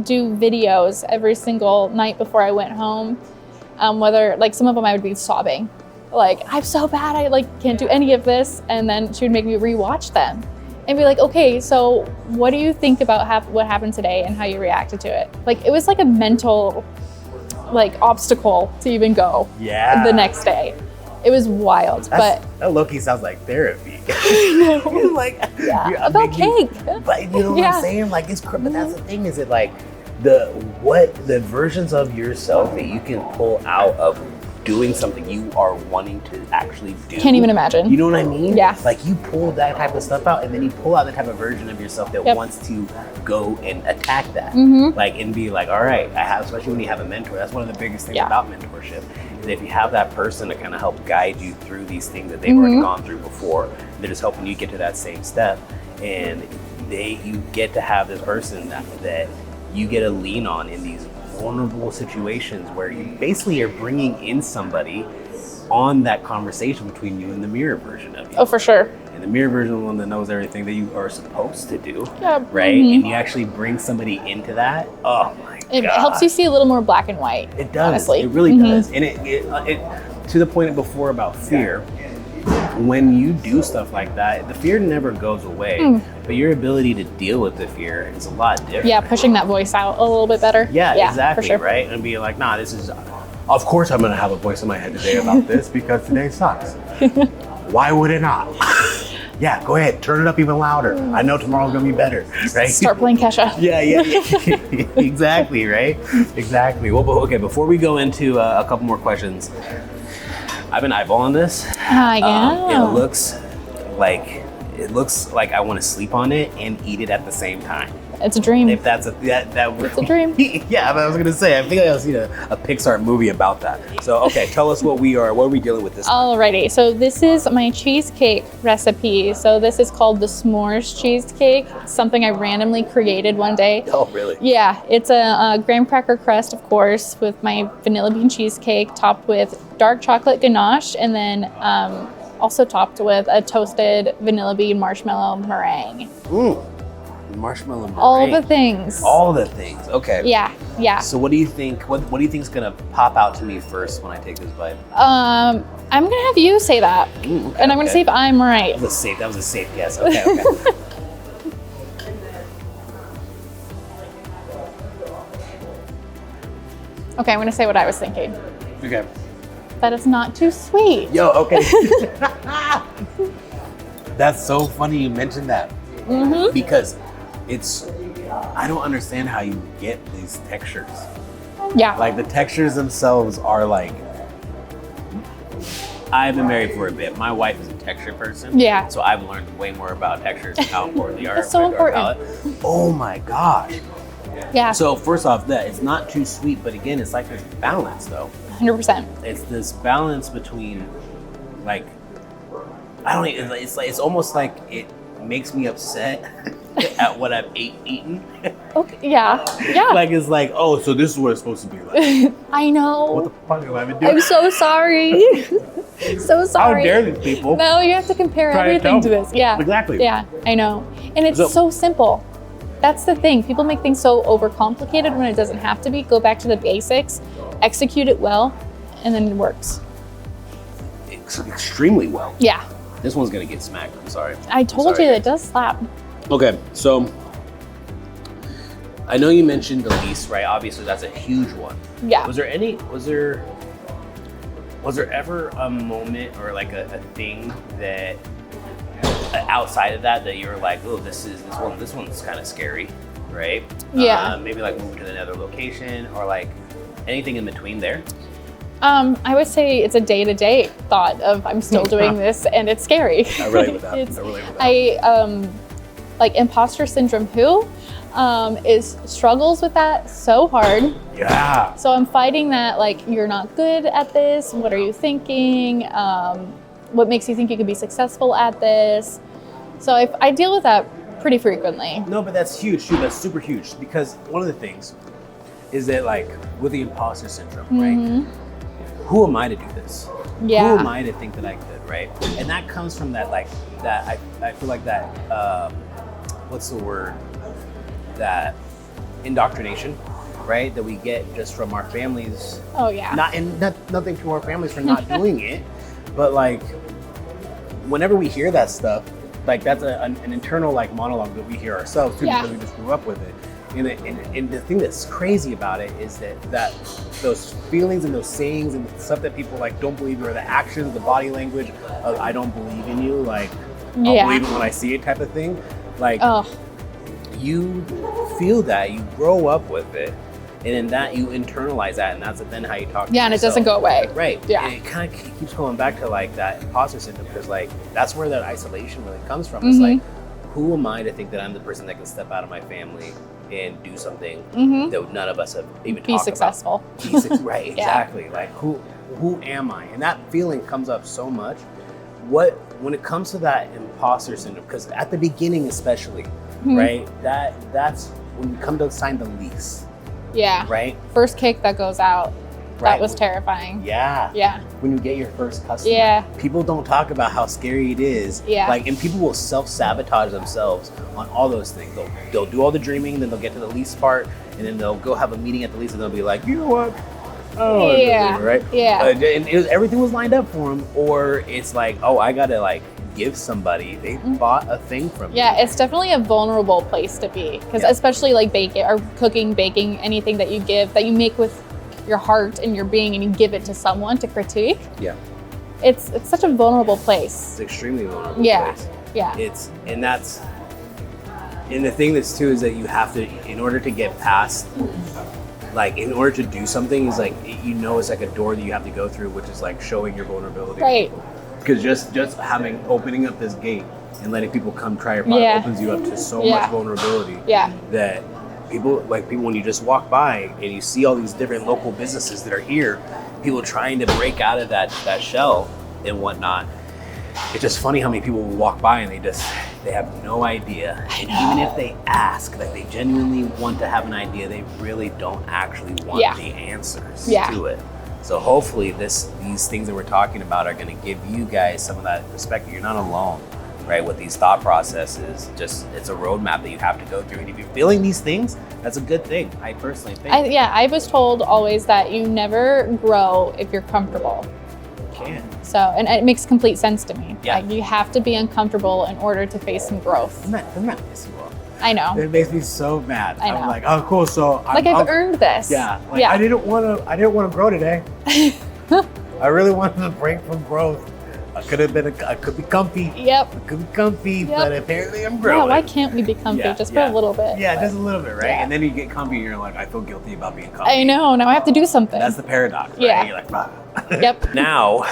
do videos every single night before I went home. Whether like some of them I would be sobbing, like I'm so bad, I can't do any of this, and then she would make me rewatch them and be like, okay, so what do you think about what happened today and how you reacted to it? Like it was like a mental obstacle to even go the next day. It was wild. That low-key sounds like therapy. About cake. But you know what I'm saying? Like it's but that's the thing, is it like the versions of yourself that you can pull out of doing something you are wanting to actually do. Can't even imagine. You know what I mean? Yeah. Like you pull that type of stuff out, and then you pull out the type of version of yourself that wants to go and attack that. Like, and be like, all right, I have, especially when you have a mentor. That's one of the biggest things about mentorship. Is if you have that person to kind of help guide you through these things that they've already gone through before, they're just helping you get to that same step. And you get to have this person that you get to lean on in these vulnerable situations where you basically are bringing in somebody on that conversation between you and the mirror version of you. Oh, for sure. And the mirror version is the one that knows everything that you are supposed to do, Yeah. right? And you actually bring somebody into that. Oh my God. It helps you see a little more black and white. It does. Honestly. It really does. And it to the point before about fear. When you do stuff like that, the fear never goes away, but your ability to deal with the fear is a lot different. Yeah, pushing that voice out a little bit better. Yeah, exactly, for sure. right? And being like, nah, this is, of course I'm gonna have a voice in my head today about this because today sucks. Why would it not? Yeah, go ahead, turn it up even louder. I know tomorrow's gonna be better, right? Start playing Kesha. Yeah. Exactly, right? Exactly. Well, okay, before we go into a couple more questions, I've been eyeballing this. Yeah. It looks like I want to sleep on it and eat it at the same time. It's a dream. If that's It's a dream. Yeah, I was gonna say. I think I've seen a Pixar movie about that. So okay, tell us what are we dealing with this time? Alrighty, so this is my cheesecake recipe. So this is called the s'mores cheesecake. It's something I randomly created one day. Oh, really? Yeah, it's a graham cracker crust, of course, with my vanilla bean cheesecake topped with dark chocolate ganache, and then also topped with a toasted vanilla bean marshmallow meringue. Marshmallow meringue. All the things. All the things. Okay. Yeah. So what do you think? What do you think is gonna pop out to me first when I take this bite? I'm gonna have you say that, and I'm gonna see if I'm right. That was a safe guess. Okay. Okay, I'm gonna say what I was thinking. Okay. That it's not too sweet. Yo, okay. That's so funny you mentioned that. Because I don't understand how you get these textures. Yeah. Like the textures themselves are like, I've been married for a bit. My wife is a texture person. Yeah. So I've learned way more about textures and how important they are. That's so important. Oh my gosh. Yeah. So first off, that it's not too sweet, but again, it's like this balance though. 100%. It's this balance between, like, I don't even, it's almost like it makes me upset at what I've eaten. Okay. Yeah. Like, it's like, oh, so this is what it's supposed to be like. I know. What the fuck have I been doing? I'm so sorry. So sorry. How dare these people? No, you have to compare Try to everything to tell me. this. Yeah. Exactly. Yeah, I know. And it's so simple. That's the thing. People make things so overcomplicated when it doesn't have to be. Go back to the basics, execute it well, and then it works. Extremely well. Yeah. This one's gonna get smacked. I'm sorry. I told you it does slap. Okay, so I know you mentioned the lease, right? Obviously, that's a huge one. Yeah. Was there ever a moment or like a thing that outside of that you were like, oh, this one's kind of scary, right? Yeah. Maybe like moving to another location or like anything in between there? I would say it's a day-to-day thought of I'm still doing this and it's scary. I relate with that. Like imposter syndrome struggles with that so hard. Yeah. So I'm fighting that, like, you're not good at this. What are you thinking? What makes you think you could be successful at this? So I deal with that pretty frequently. No, but that's huge too. That's super huge because one of the things is that, like, with the imposter syndrome, right? Who am I to do this? Yeah. Who am I to think that I could, right? And that comes from that, like, that I feel like that, what's the word? That indoctrination, right? That we get just from our families. Oh yeah. Nothing to our families for not doing it, but like, whenever we hear that stuff, like that's an internal like monologue that we hear ourselves too, because we just grew up with it. And the thing that's crazy about it is that those feelings and those sayings and the stuff that people like don't believe, or the actions, the body language of I don't believe in you, like I'll believe it when I see it type of thing. Like you feel that, you grow up with it, And in that, you internalize that, and that's then how you talk to Yeah, and it yourself. doesn't go away. Right. Yeah. And it kind of keeps going back to like that imposter syndrome, because like that's where that isolation really comes from. It's like, who am I to think that I'm the person that can step out of my family and do something that none of us have even talked successful. about? Right, exactly. Like who am I? And that feeling comes up so much. When it comes to that imposter syndrome, because at the beginning especially, right, that's when you come to sign the lease. Yeah. Right? First cake that goes out. Right. That was terrifying. Yeah. Yeah. When you get your first customer. Yeah. People don't talk about how scary it is. Yeah. Like, and people will self-sabotage themselves on all those things. They'll do all the dreaming, then they'll get to the lease part, and then they'll go have a meeting at the lease, and they'll be like, you know what? Oh, yeah. Right? Yeah. And everything was lined up for them, or it's like, oh, I gotta like give somebody. They bought a thing from me. Yeah, it's definitely a vulnerable place to be, because especially like baking or cooking, baking, anything that you give, that you make with your heart and your being, and you give it to someone to critique. Yeah. It's such a vulnerable place. It's extremely vulnerable place. Yeah. And the thing that's too is that you have to, in order to get past, like in order to do something, is like, you know, it's like a door that you have to go through, which is like showing your vulnerability. Right. Because just opening up this gate and letting people come try your product opens you up to so much vulnerability. Yeah. That people when you just walk by and you see all these different local businesses that are here, people trying to break out of that shell and whatnot. It's just funny how many people will walk by and they have no idea. And even if they ask, like they genuinely want to have an idea, they really don't actually want the answers to it. So hopefully these things that we're talking about are going to give you guys some of that perspective. You're not alone, right? With these thought processes, it's a roadmap that you have to go through. And if you're feeling these things, that's a good thing. I personally think. I was told always that you never grow if you're comfortable. So, and it makes complete sense to me. Yeah. Like you have to be uncomfortable in order to face some growth. I'm not messing well. I know. It makes me so mad. I know. I'm like, oh, cool. So I've earned this. Yeah. Like, I didn't want to grow today. I really wanted a break from growth. I could be comfy. Yep. I could be comfy, but apparently I'm growing. Yeah, why can't we be comfy just for a little bit? Yeah, just a little bit, right? And then you get comfy and you're like, I feel guilty about being comfy. I know, now I have to do something. That's the paradox, right? Yeah. You're like, bah. Yep. Now,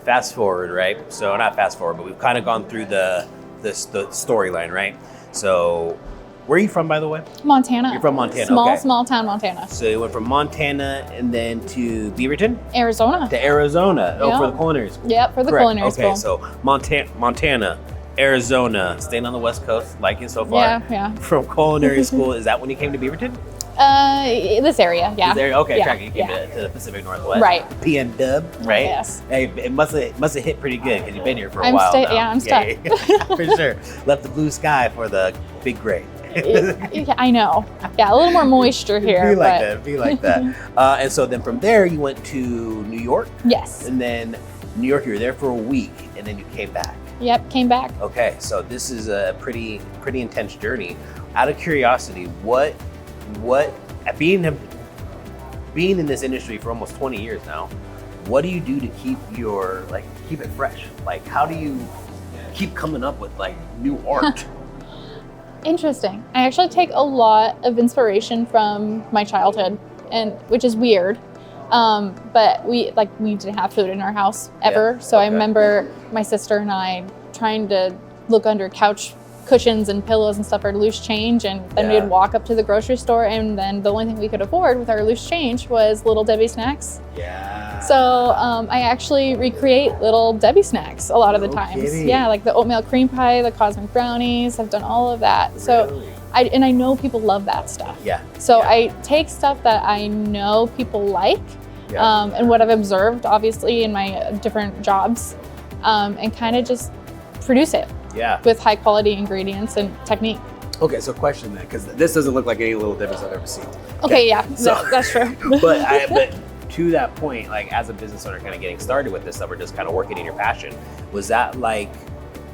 fast forward, right? So not fast forward, but we've kind of gone through the storyline, right? So where are you from, by the way? Montana. You're from Montana, Small town Montana. So you went from Montana and then to Beaverton? Arizona. To Arizona. Oh, for the culinary school. Yep, for the culinary school. Okay, so Montana, Arizona, staying on the West Coast, liking so far. Yeah. From culinary school, is that when you came to Beaverton? This area, yeah. This area? Okay, yeah. track. You came to the Pacific Northwest. Right. PN Dub, right? Yes. Hey, it must have hit pretty good because you've been here for a while now. Yeah, I'm stuck. Yeah, for sure. Left the blue sky for the big gray. Yeah, I know. Yeah, a little more moisture here. Be like that. And so then from there, you went to New York? Yes. And then New York, you were there for a week, and then you came back. Yep, came back. Okay, so this is a pretty intense journey. Out of curiosity, what being in this industry for almost 20 years now, what do you do to keep it fresh? Like, how do you keep coming up with like new art? Interesting. I actually take a lot of inspiration from my childhood, and which is weird. But we didn't have food in our house ever. So I remember my sister and I trying to look under couch cushions and pillows and stuff for loose change, and then we'd walk up to the grocery store, and then the only thing we could afford with our loose change was Little Debbie snacks. Yeah. So I actually recreate Little Debbie snacks a lot of the times. Kidding. Yeah, like the oatmeal cream pie, the cosmic brownies. I've done all of that. So Really? I know people love that stuff. Yeah. So I take stuff that I know people like, and what I've observed, obviously, in my different jobs, and kind of just produce it. Yeah. With high quality ingredients and technique. Okay, so question then, because this doesn't look like any Little Debbie's I've ever seen. Okay, yeah, So, that's true. but to that point, like as a business owner, kind of getting started with this stuff, or just kind of working in your passion, was that like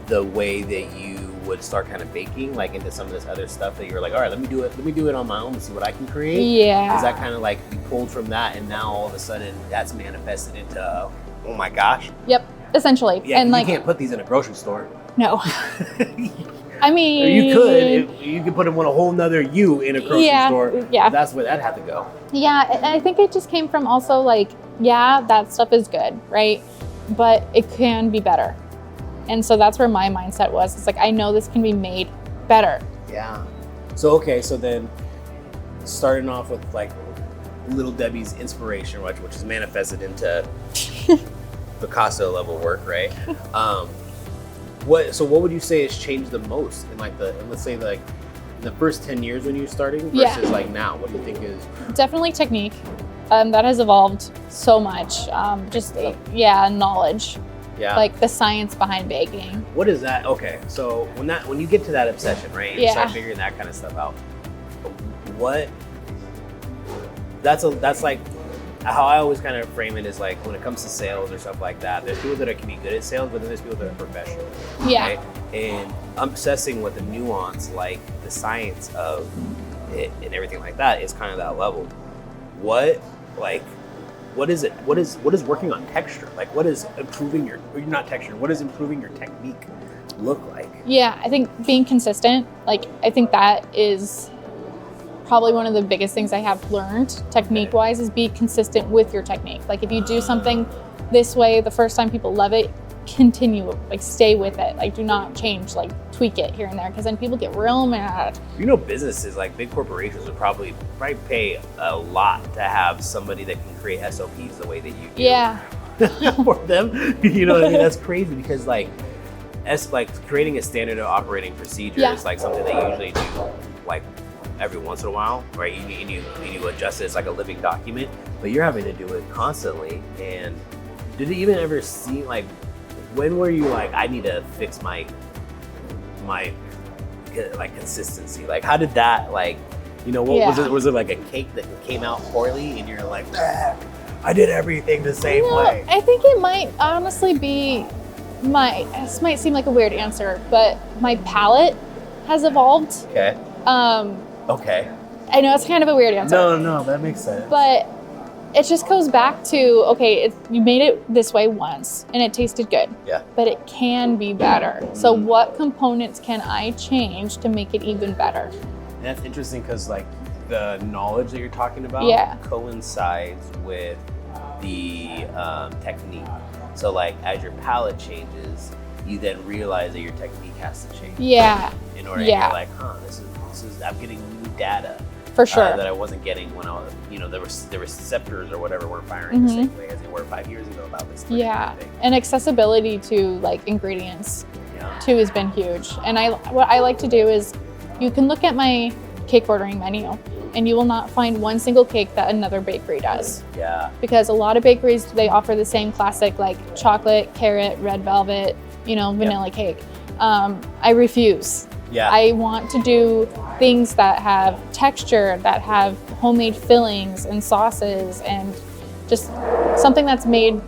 the way that you would start kind of baking, like into some of this other stuff that you were like, all right, let me do it on my own and see what I can create? Yeah. Is that kind of like you pulled from that, and now all of a sudden that's manifested into, oh my gosh. Yep, essentially. Yeah, and you like, can't put these in a grocery store. no. I mean, you could put him on a whole nother you in a grocery store. Yeah. That's where that had to go. Yeah, I think it just came from also like, yeah, that stuff is good, right? But it can be better. And so that's where my mindset was. It's like, I know this can be made better. Yeah. So then starting off with like Little Debbie's inspiration, which is manifested into Picasso level work, right? What would you say has changed the most in like let's say like the first 10 years when you were starting versus like now? What do you think is? Definitely technique. That has evolved so much. Knowledge. Yeah. Like the science behind baking. What is that? Okay, so when you get to that obsession, right? You start figuring that kind of stuff out. That's like how I always kind of frame it is like when it comes to sales or stuff like that. There's people that can be good at sales, but then there's people that are professional. Yeah. Right? And obsessing with the nuance, like the science of it and everything like that, is kind of that level. What is it? What is working on texture? Like what is improving what is improving your technique look like? Yeah, I think being consistent, like I think that is probably one of the biggest things I have learned technique-wise is be consistent with your technique. Like if you do something this way, the first time people love it, continue, like stay with it. Like do not change, like tweak it here and there, because then people get real mad. Businesses like big corporations would probably pay a lot to have somebody that can create SOPs the way that you do. Yeah. For them, you know what I mean? That's crazy because like creating a standard of operating procedure is like something they usually do like every once in a while, right? You adjust it. It's like a living document, but you're having to do it constantly. And did it even ever seem like, when were you like, I need to fix my like consistency? Like how did that like, was it like a cake that came out poorly and you're like, I did everything the same way? I think it might honestly be this might seem like a weird answer, but my palate has evolved. Okay. Okay. I know it's kind of a weird answer. No, that makes sense. But it just goes back to, okay, you made it this way once and it tasted good. Yeah. But it can be better. So what components can I change to make it even better? And that's interesting because like the knowledge that you're talking about coincides with the technique. So like as your palate changes, you then realize that your technique has to change. Yeah. In order to get like, this is I'm getting new data. For sure. That I wasn't getting when I was, the receptors or whatever weren't firing the same way as they were 5 years ago about this. Yeah. And accessibility to like ingredients too has been huge. And what I like to do is you can look at my cake ordering menu and you will not find one single cake that another bakery does. Yeah. Because a lot of bakeries, they offer the same classic like chocolate, carrot, red velvet, vanilla cake. I refuse. Yeah. I want to do things that have texture, that have homemade fillings and sauces, and just something that's made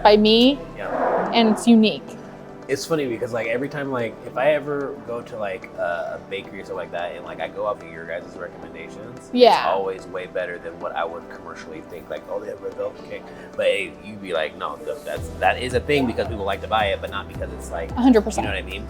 by me and it's unique. It's funny because like every time, like if I ever go to like a bakery or something like that and like I go off of your guys' recommendations, it's always way better than what I would commercially think, like, oh, they have red velvet cake. But hey, you'd be like, no, that is a thing because people like to buy it, but not because it's like 100%. You know what I mean?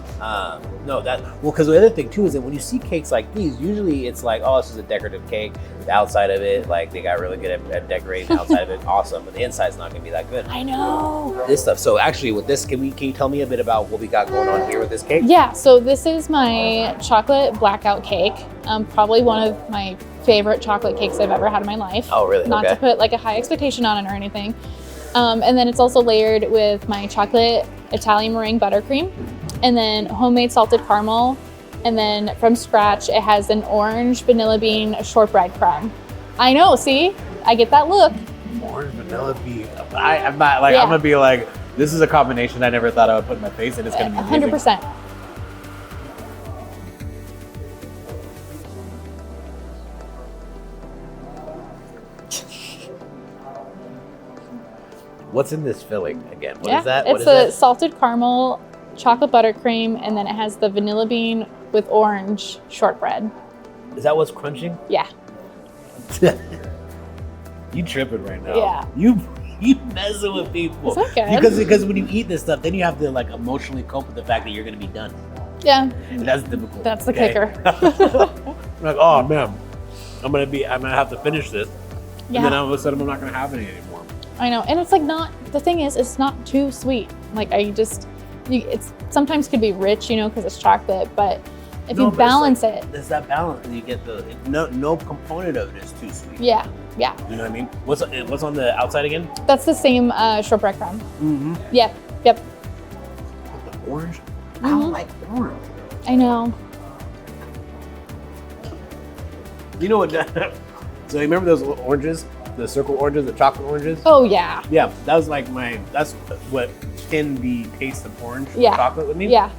Because the other thing too is that when you see cakes like these, usually it's like, oh, this is a decorative cake. The outside of it, like they got really good at decorating the outside of it, awesome, but the inside's not gonna be that good. I know. This stuff. So actually with this, can you tell me a bit about what we got going on here with this cake? Yeah, so this is my chocolate blackout cake. Probably one of my favorite chocolate cakes I've ever had in my life. Oh, really? Not to put like a high expectation on it or anything. And then it's also layered with my chocolate Italian meringue buttercream, and then homemade salted caramel, and then from scratch it has an orange vanilla bean shortbread crumb. I know, see? I get that look. Orange vanilla bean. I'm not like, I'm gonna be like, this is a combination I never thought I would put in my face, and it's gonna be amazing. 100%. What's in this filling again? What is that? It's a salted caramel, chocolate buttercream, and then it has the vanilla bean with orange shortbread. Is that what's crunching? Yeah. You tripping right now. Yeah. You messing with people. It's okay. Because when you eat this stuff, then you have to like emotionally cope with the fact that you're gonna be done. Yeah. And that's difficult. That's the kicker. Like, oh man, I'm gonna have to finish this. Yeah. And then all of a sudden I'm not gonna have any anymore. I know. And it's like the thing is, it's not too sweet. Like it's sometimes could be rich, you know, because it's chocolate, but if you balance it. It's that balance, and you get no component of it is too sweet. Yeah. Yeah. You know what I mean? What's on the outside again? That's the same shortbread crumb. Mm-hmm. Yep. Yep. The orange? I don't like orange. I know. You know what? So you remember those oranges? The circle oranges, the chocolate oranges? Oh yeah. Yeah, that was like that's what thinned the taste of orange chocolate with me. Yeah.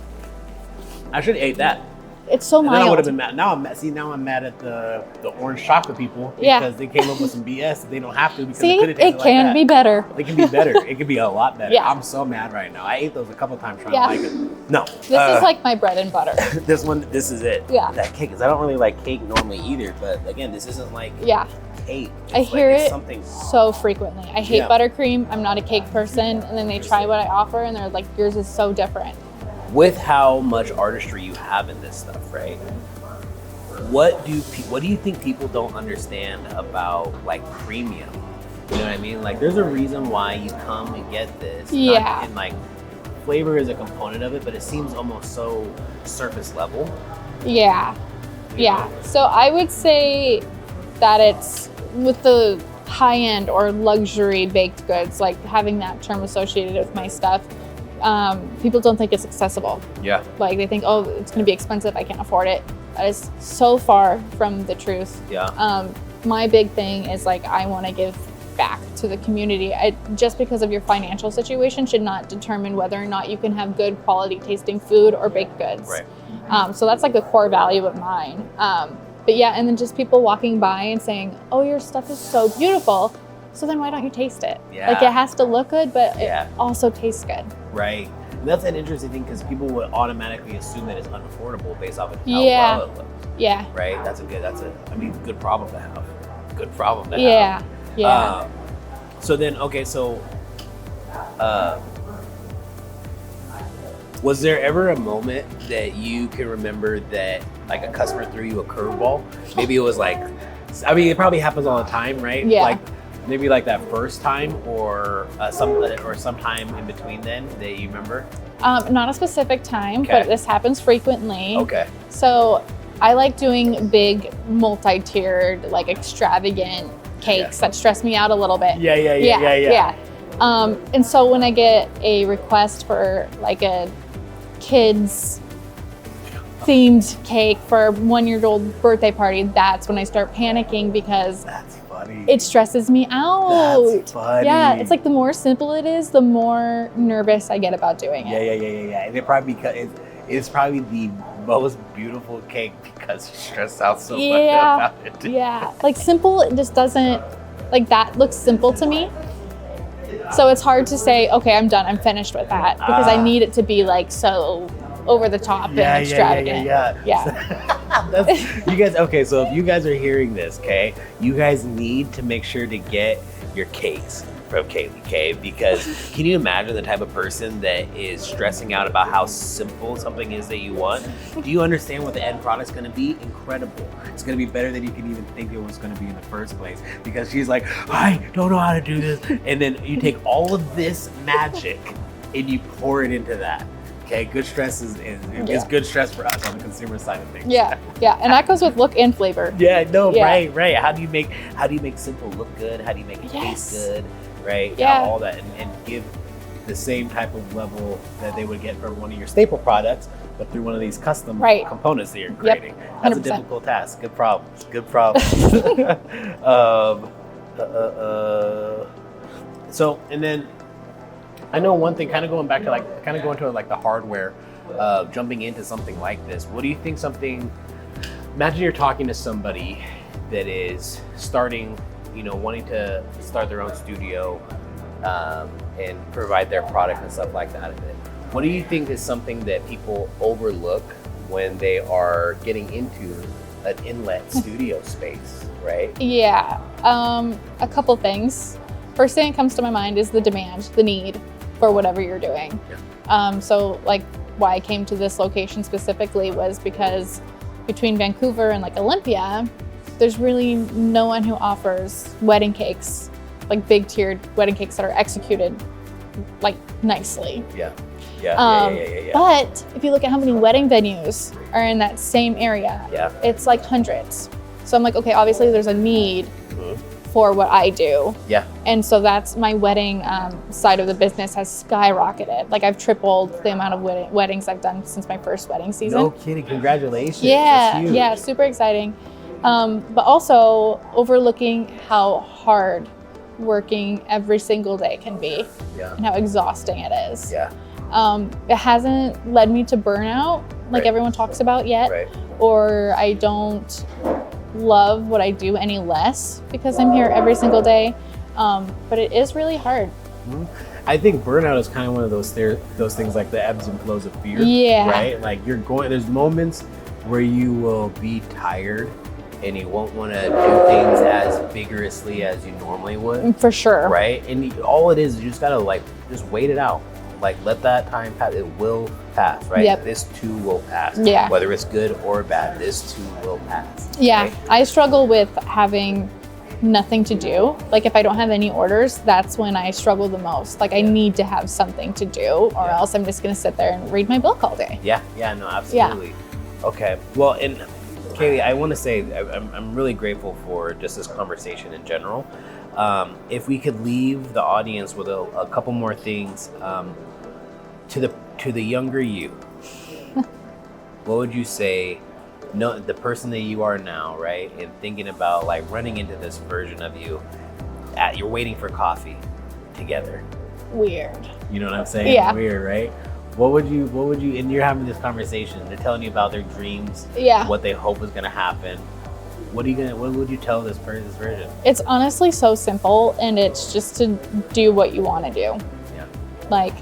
I should have ate that. It's so And mild. then I would have been mad. Now I'm mad at the orange chocolate people because they came up with some BS that they don't have to because it can be better. It can be better. It can be a lot better. Yeah. I'm so mad right now. I ate those a couple times trying to like it. No. This is like my bread and butter. This is it. Yeah. That cake, because I don't really like cake normally either, but again, this isn't like cake. I hear it something so frequently. I hate buttercream. I'm not a cake person. And then they try what I offer and they're like, yours is so different. With how much artistry you have in this stuff, right? What do you think people don't understand about like premium? You know what I mean? Like there's a reason why you come and get this. Yeah. And like flavor is a component of it, but it seems almost so surface level. Yeah. Yeah. So I would say that it's with the high-end or luxury baked goods, like having that term associated with my stuff, people don't think it's accessible. Yeah. Like they think, oh, it's going to be expensive. I can't afford it. That is so far from the truth. Yeah. My big thing is like, I want to give back to the community. Just because of your financial situation should not determine whether or not you can have good quality tasting food or baked goods. Right. So that's like a core value of mine. But yeah, and then just people walking by and saying, oh, your stuff is so beautiful. So then why don't you taste it? Yeah. Like it has to look good, but it also tastes good. Right. And that's an interesting thing because people would automatically assume that it's unaffordable based off of how Yeah. well it looks. Yeah. Right? That's a good problem to have. Good problem to have. Yeah. Yeah. So then, okay, so was there ever a moment that you can remember that like a customer threw you a curveball? Maybe it was like, I mean, it probably happens all the time, right? Yeah. Like maybe like that first time or sometime in between then that you remember? Not a specific time, but this happens frequently. Okay. So I like doing big multi-tiered, like extravagant cakes that stress me out a little bit. Yeah. And so when I get a request for like a kids themed cake for a 1-year-old birthday party, that's when I start panicking because that's funny. It stresses me out. That's funny. Yeah, it's like the more simple it is, the more nervous I get about doing it. Yeah. And it's probably the most beautiful cake because you stress out so much about it. Yeah, like simple, it just doesn't, like that looks simple to me. So it's hard to say, okay, I'm done, I'm finished with that because I need it to be like so over the top and extravagant. Yeah. You guys, okay, so if you guys are hearing this, okay, you guys need to make sure to get your cakes from Kaylee, okay? Because can you imagine the type of person that is stressing out about how simple something is that you want? Do you understand what the end product's gonna be? Incredible. It's gonna be better than you can even think it was gonna be in the first place. Because she's like, I don't know how to do this. And then you take all of this magic and you pour it into that. Okay, good stress is good stress for us on the consumer side of things. Yeah, and that goes with look and flavor. Yeah, no, right. How do you make simple look good? How do you make it taste good? Right? Yeah. All that and give the same type of level that they would get from one of your staple products, but through one of these custom components that you're creating. That's a difficult task. Good problem. So, and then I know one thing, kind of going back to going to the hardware, jumping into something like this. What do you think imagine you're talking to somebody that is starting, wanting to start their own studio and provide their product and stuff like that. What do you think is something that people overlook when they are getting into an inlet studio space, right? Yeah, a couple things. First thing that comes to my mind is the demand, the need for whatever you're doing. So like why I came to this location specifically was because between Vancouver and like Olympia, there's really no one who offers wedding cakes, like big tiered wedding cakes that are executed like nicely. Yeah. But if you look at how many wedding venues are in that same area, it's like hundreds. So I'm like, okay, obviously there's a need for what I do. Yeah. And so that's my wedding side of the business has skyrocketed. Like I've tripled the amount of weddings I've done since my first wedding season. No kidding, congratulations. Yeah, super exciting. But also overlooking how hard working every single day can be and how exhausting it is. Yeah. It hasn't led me to burnout like everyone talks about yet, or I don't love what I do any less because I'm here every single day. But it is really hard. I think burnout is kind of one of those things like the ebbs and flows of fear. Yeah. Right? Like there's moments where you will be tired and you won't want to do things as vigorously as you normally would. For sure. Right? And all it is, you just gotta like, just wait it out. Like let that time pass, it will pass, right? Yep. This too will pass. Yeah. Whether it's good or bad, this too will pass. Yeah, right? I struggle with having nothing to do. Like if I don't have any orders, that's when I struggle the most. Like I need to have something to do or else I'm just gonna sit there and read my book all day. Yeah, no, absolutely. Yeah. Okay, well, and Kaylee, I wanna say I'm really grateful for just this conversation in general. If we could leave the audience with a couple more things to the younger you, what would you say? No, the person that you are now, right? And thinking about like running into this version of you, you're waiting for coffee together. Weird. You know what I'm saying? Yeah. Weird, right? What would you, and you're having this conversation, they're telling you about their dreams, what they hope is gonna happen. What would you tell this version? It's honestly so simple, and it's just to do what you wanna do. Yeah. Like,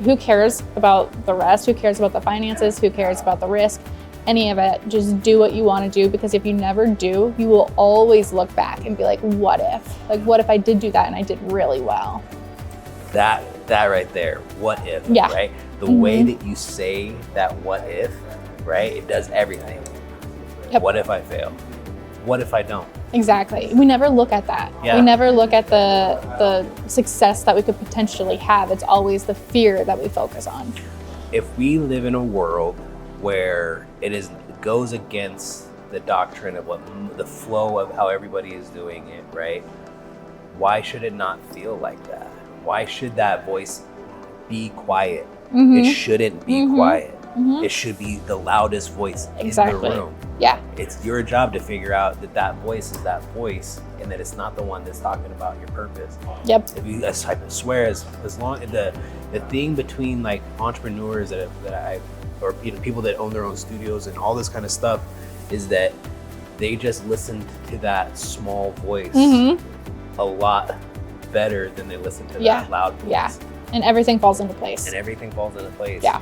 who cares about the rest? Who cares about the finances? Who cares about the risk? Any of it, just do what you want to do, because if you never do, you will always look back and be like, what if? Like, what if I did do that and I did really well? That right there, what if, right? The way that you say that what if, right? It does everything. Yep. What if I fail? What if I don't? Exactly. We never look at that. Yeah. We never look at the success that we could potentially have. It's always the fear that we focus on. If we live in a world where it goes against the doctrine of the flow of how everybody is doing it, right? Why should it not feel like that? Why should that voice be quiet? It shouldn't be quiet. It should be the loudest voice in the room. Yeah. It's your job to figure out that voice is that voice, and that it's not the one that's talking about your purpose. Yep. If you, I swear, as long the thing between like entrepreneurs that or people that own their own studios and all this kind of stuff, is that they just listen to that small voice a lot better than they listen to that loud voice. Yeah. And everything falls into place. Yeah.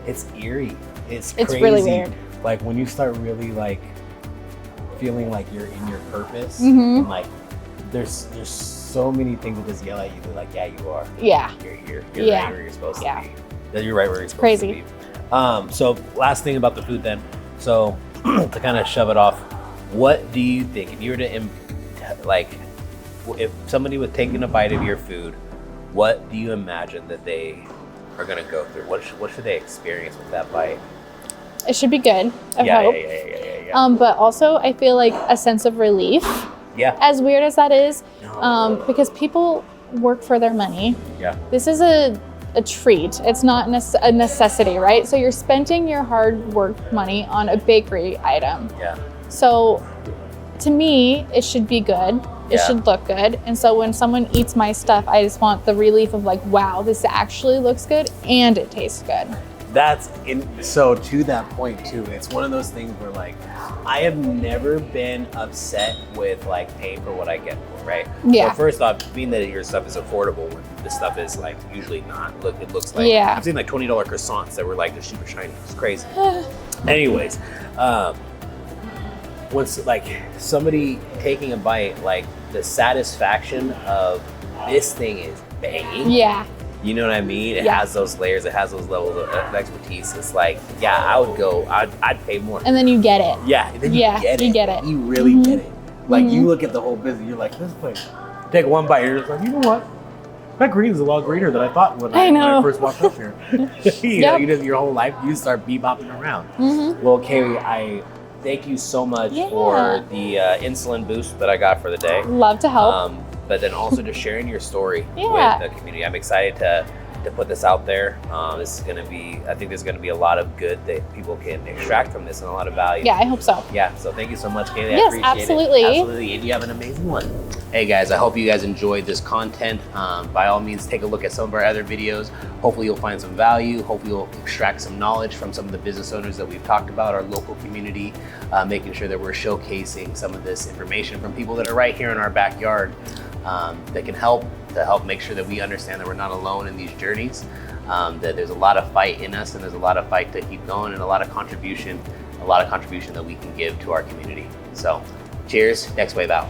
It's eerie. It's crazy. It's really weird. Like when you start really like feeling like you're in your purpose, and like there's so many things that just yell at you. They're like, yeah, you are. Yeah. You're here. You're right where you're supposed to be. You're right where you're supposed to be. So last thing about the food then. So to kind of shove it off, what do you think if you were to if somebody was taking a bite of your food, what do you imagine that they are going to go through? What should they experience with that bite? It should be good, I hope. Yeah. But also I feel like a sense of relief. Yeah. As weird as that is, because people work for their money. Yeah. This is a treat. It's not a necessity, right? So you're spending your hard work money on a bakery item. Yeah. So to me, it should be good. It should look good. And so when someone eats my stuff, I just want the relief of like, wow, this actually looks good and it tastes good. So to that point too, it's one of those things where like, I have never been upset with like paying for what I get, right? Yeah. So first off, being that your stuff is affordable when this stuff is like usually not. It looks like, I've seen like $20 croissants that were like just super shiny. It's crazy. Anyways, once like somebody taking a bite, like the satisfaction of this thing is banging. Yeah. You know what I mean? It Yeah. has those layers, it has those levels of expertise. It's like, yeah, I would go, I'd pay more. And then you get it. Yeah, and then you get it. You get it. You really get it. Like you look at the whole business, you're like, this place. Take one bite, you're just like, you know what? That green is a lot greener than I thought when I first walked up here. You know, you just, your whole life, you start bebopping around. Well, Kaylee, I thank you so much for the insulin boost that I got for the day. Love to help. But then also just sharing your story Yeah. with the community. I'm excited to put this out there. This is going to be, I think there's going to be a lot of good that people can extract from this and a lot of value. Yeah, I hope so. Yeah, so thank you so much, Kaylee. Yes, I appreciate absolutely. it. Absolutely. And you have an amazing one. Hey guys, I hope you guys enjoyed this content. By all means, take a look at some of our other videos. Hopefully you'll find some value. Hopefully you'll extract some knowledge from some of the business owners that we've talked about, our local community, making sure that we're showcasing some of this information from people that are right here in our backyard that can help make sure that we understand that we're not alone in these journeys, that there's a lot of fight in us and there's a lot of fight to keep going and a lot of contribution that we can give to our community. So cheers, Next Wave out.